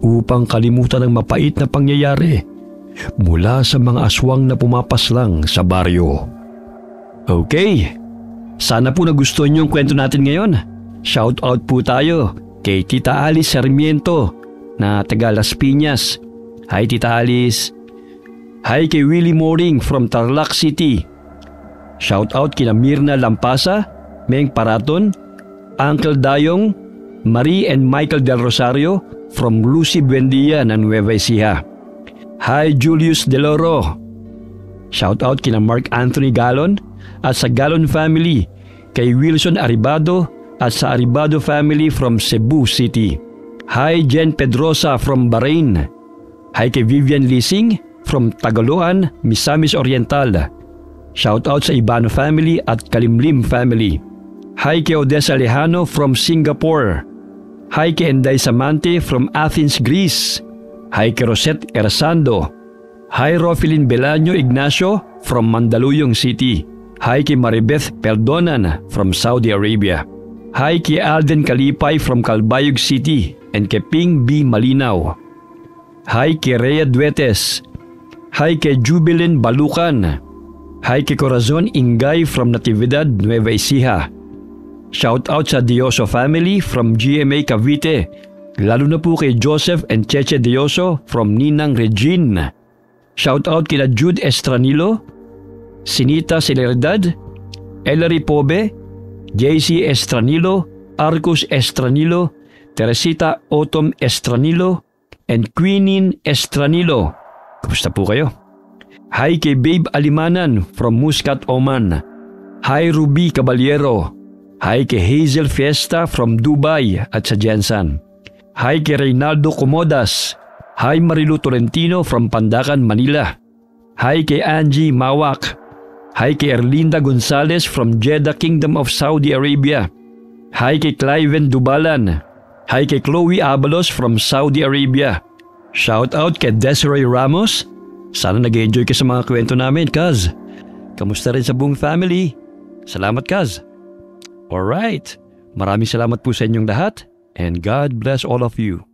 upang kalimutan ang mapait na pangyayari mula sa mga aswang na pumapaslang sa baryo. Okay, sana po nagustuhan niyo ang kwento natin ngayon. Shout out po tayo kay Tita Alice Sarmiento na taga Las Piñas. Hi Tita Alice. Hi kay Willie Moring from Tarlac City. Shout out kina Mirna Lampasa, Meng Paraton, Uncle Dayong, Marie and Michael Del Rosario from Lucy Buendia ng Nueva Ecija. Hi Julius Deloro. Shout out kina Mark Anthony Galon at sa Galon family, kay Wilson Aribado at sa Aribado family from Cebu City. Hi Jen Pedrosa from Bahrain. Hi kay Vivian Lising from Tagaloan, Misamis Oriental. Shout out sa Ibano family at Kalimlim family. Hi kay Odessa Lejano from Singapore. Hi kay Enday Samante from Athens, Greece. Hi kay Rosette Erasando. Hi Rofelyn Belaño Ignacio from Mandaluyong City. Hi kay Maribeth Perdonan from Saudi Arabia. Hi kay Alden Kalipay from Calbayog City and kay Ping B. Malinaw. Hi kay Rhea Duetes. Hi kay Jubilin Balukan. Hi kay Corazon Ingay from Natividad, Nueva Ecija. Shout out sa Dioso family from GMA Cavite, lalo na po kay Joseph and Cheche Dioso from Ninang Regine. Shout out kila Jude Estranilo, Sinita Celeridad, Ellery Pobe, JC Estranilo, Arcus Estranilo, Teresita Otom Estranilo, and Queenin Estranilo Kumusta po kayo? Hi kay Babe Alimanan from Muscat, Oman. Hi Ruby Caballero. Hi kay Hazel Fiesta from Dubai at sa Jensan. Hi kay Reynaldo Comodas. Hi Marilu Tolentino from Pandacan, Manila. Hi kay Angie Mawak. Hi kay Erlinda Gonzalez from Jeddah, Kingdom of Saudi Arabia. Hi kay Cliven Dubalan. Hi kay Chloe Abalos from Saudi Arabia. Shout out kay Desiree Ramos. Sana nag-enjoy ka sa mga kwento namin, Kaz. Kamusta rin sa buong family? Salamat, Kaz. Alright. Maraming salamat po sa inyong lahat and God bless all of you.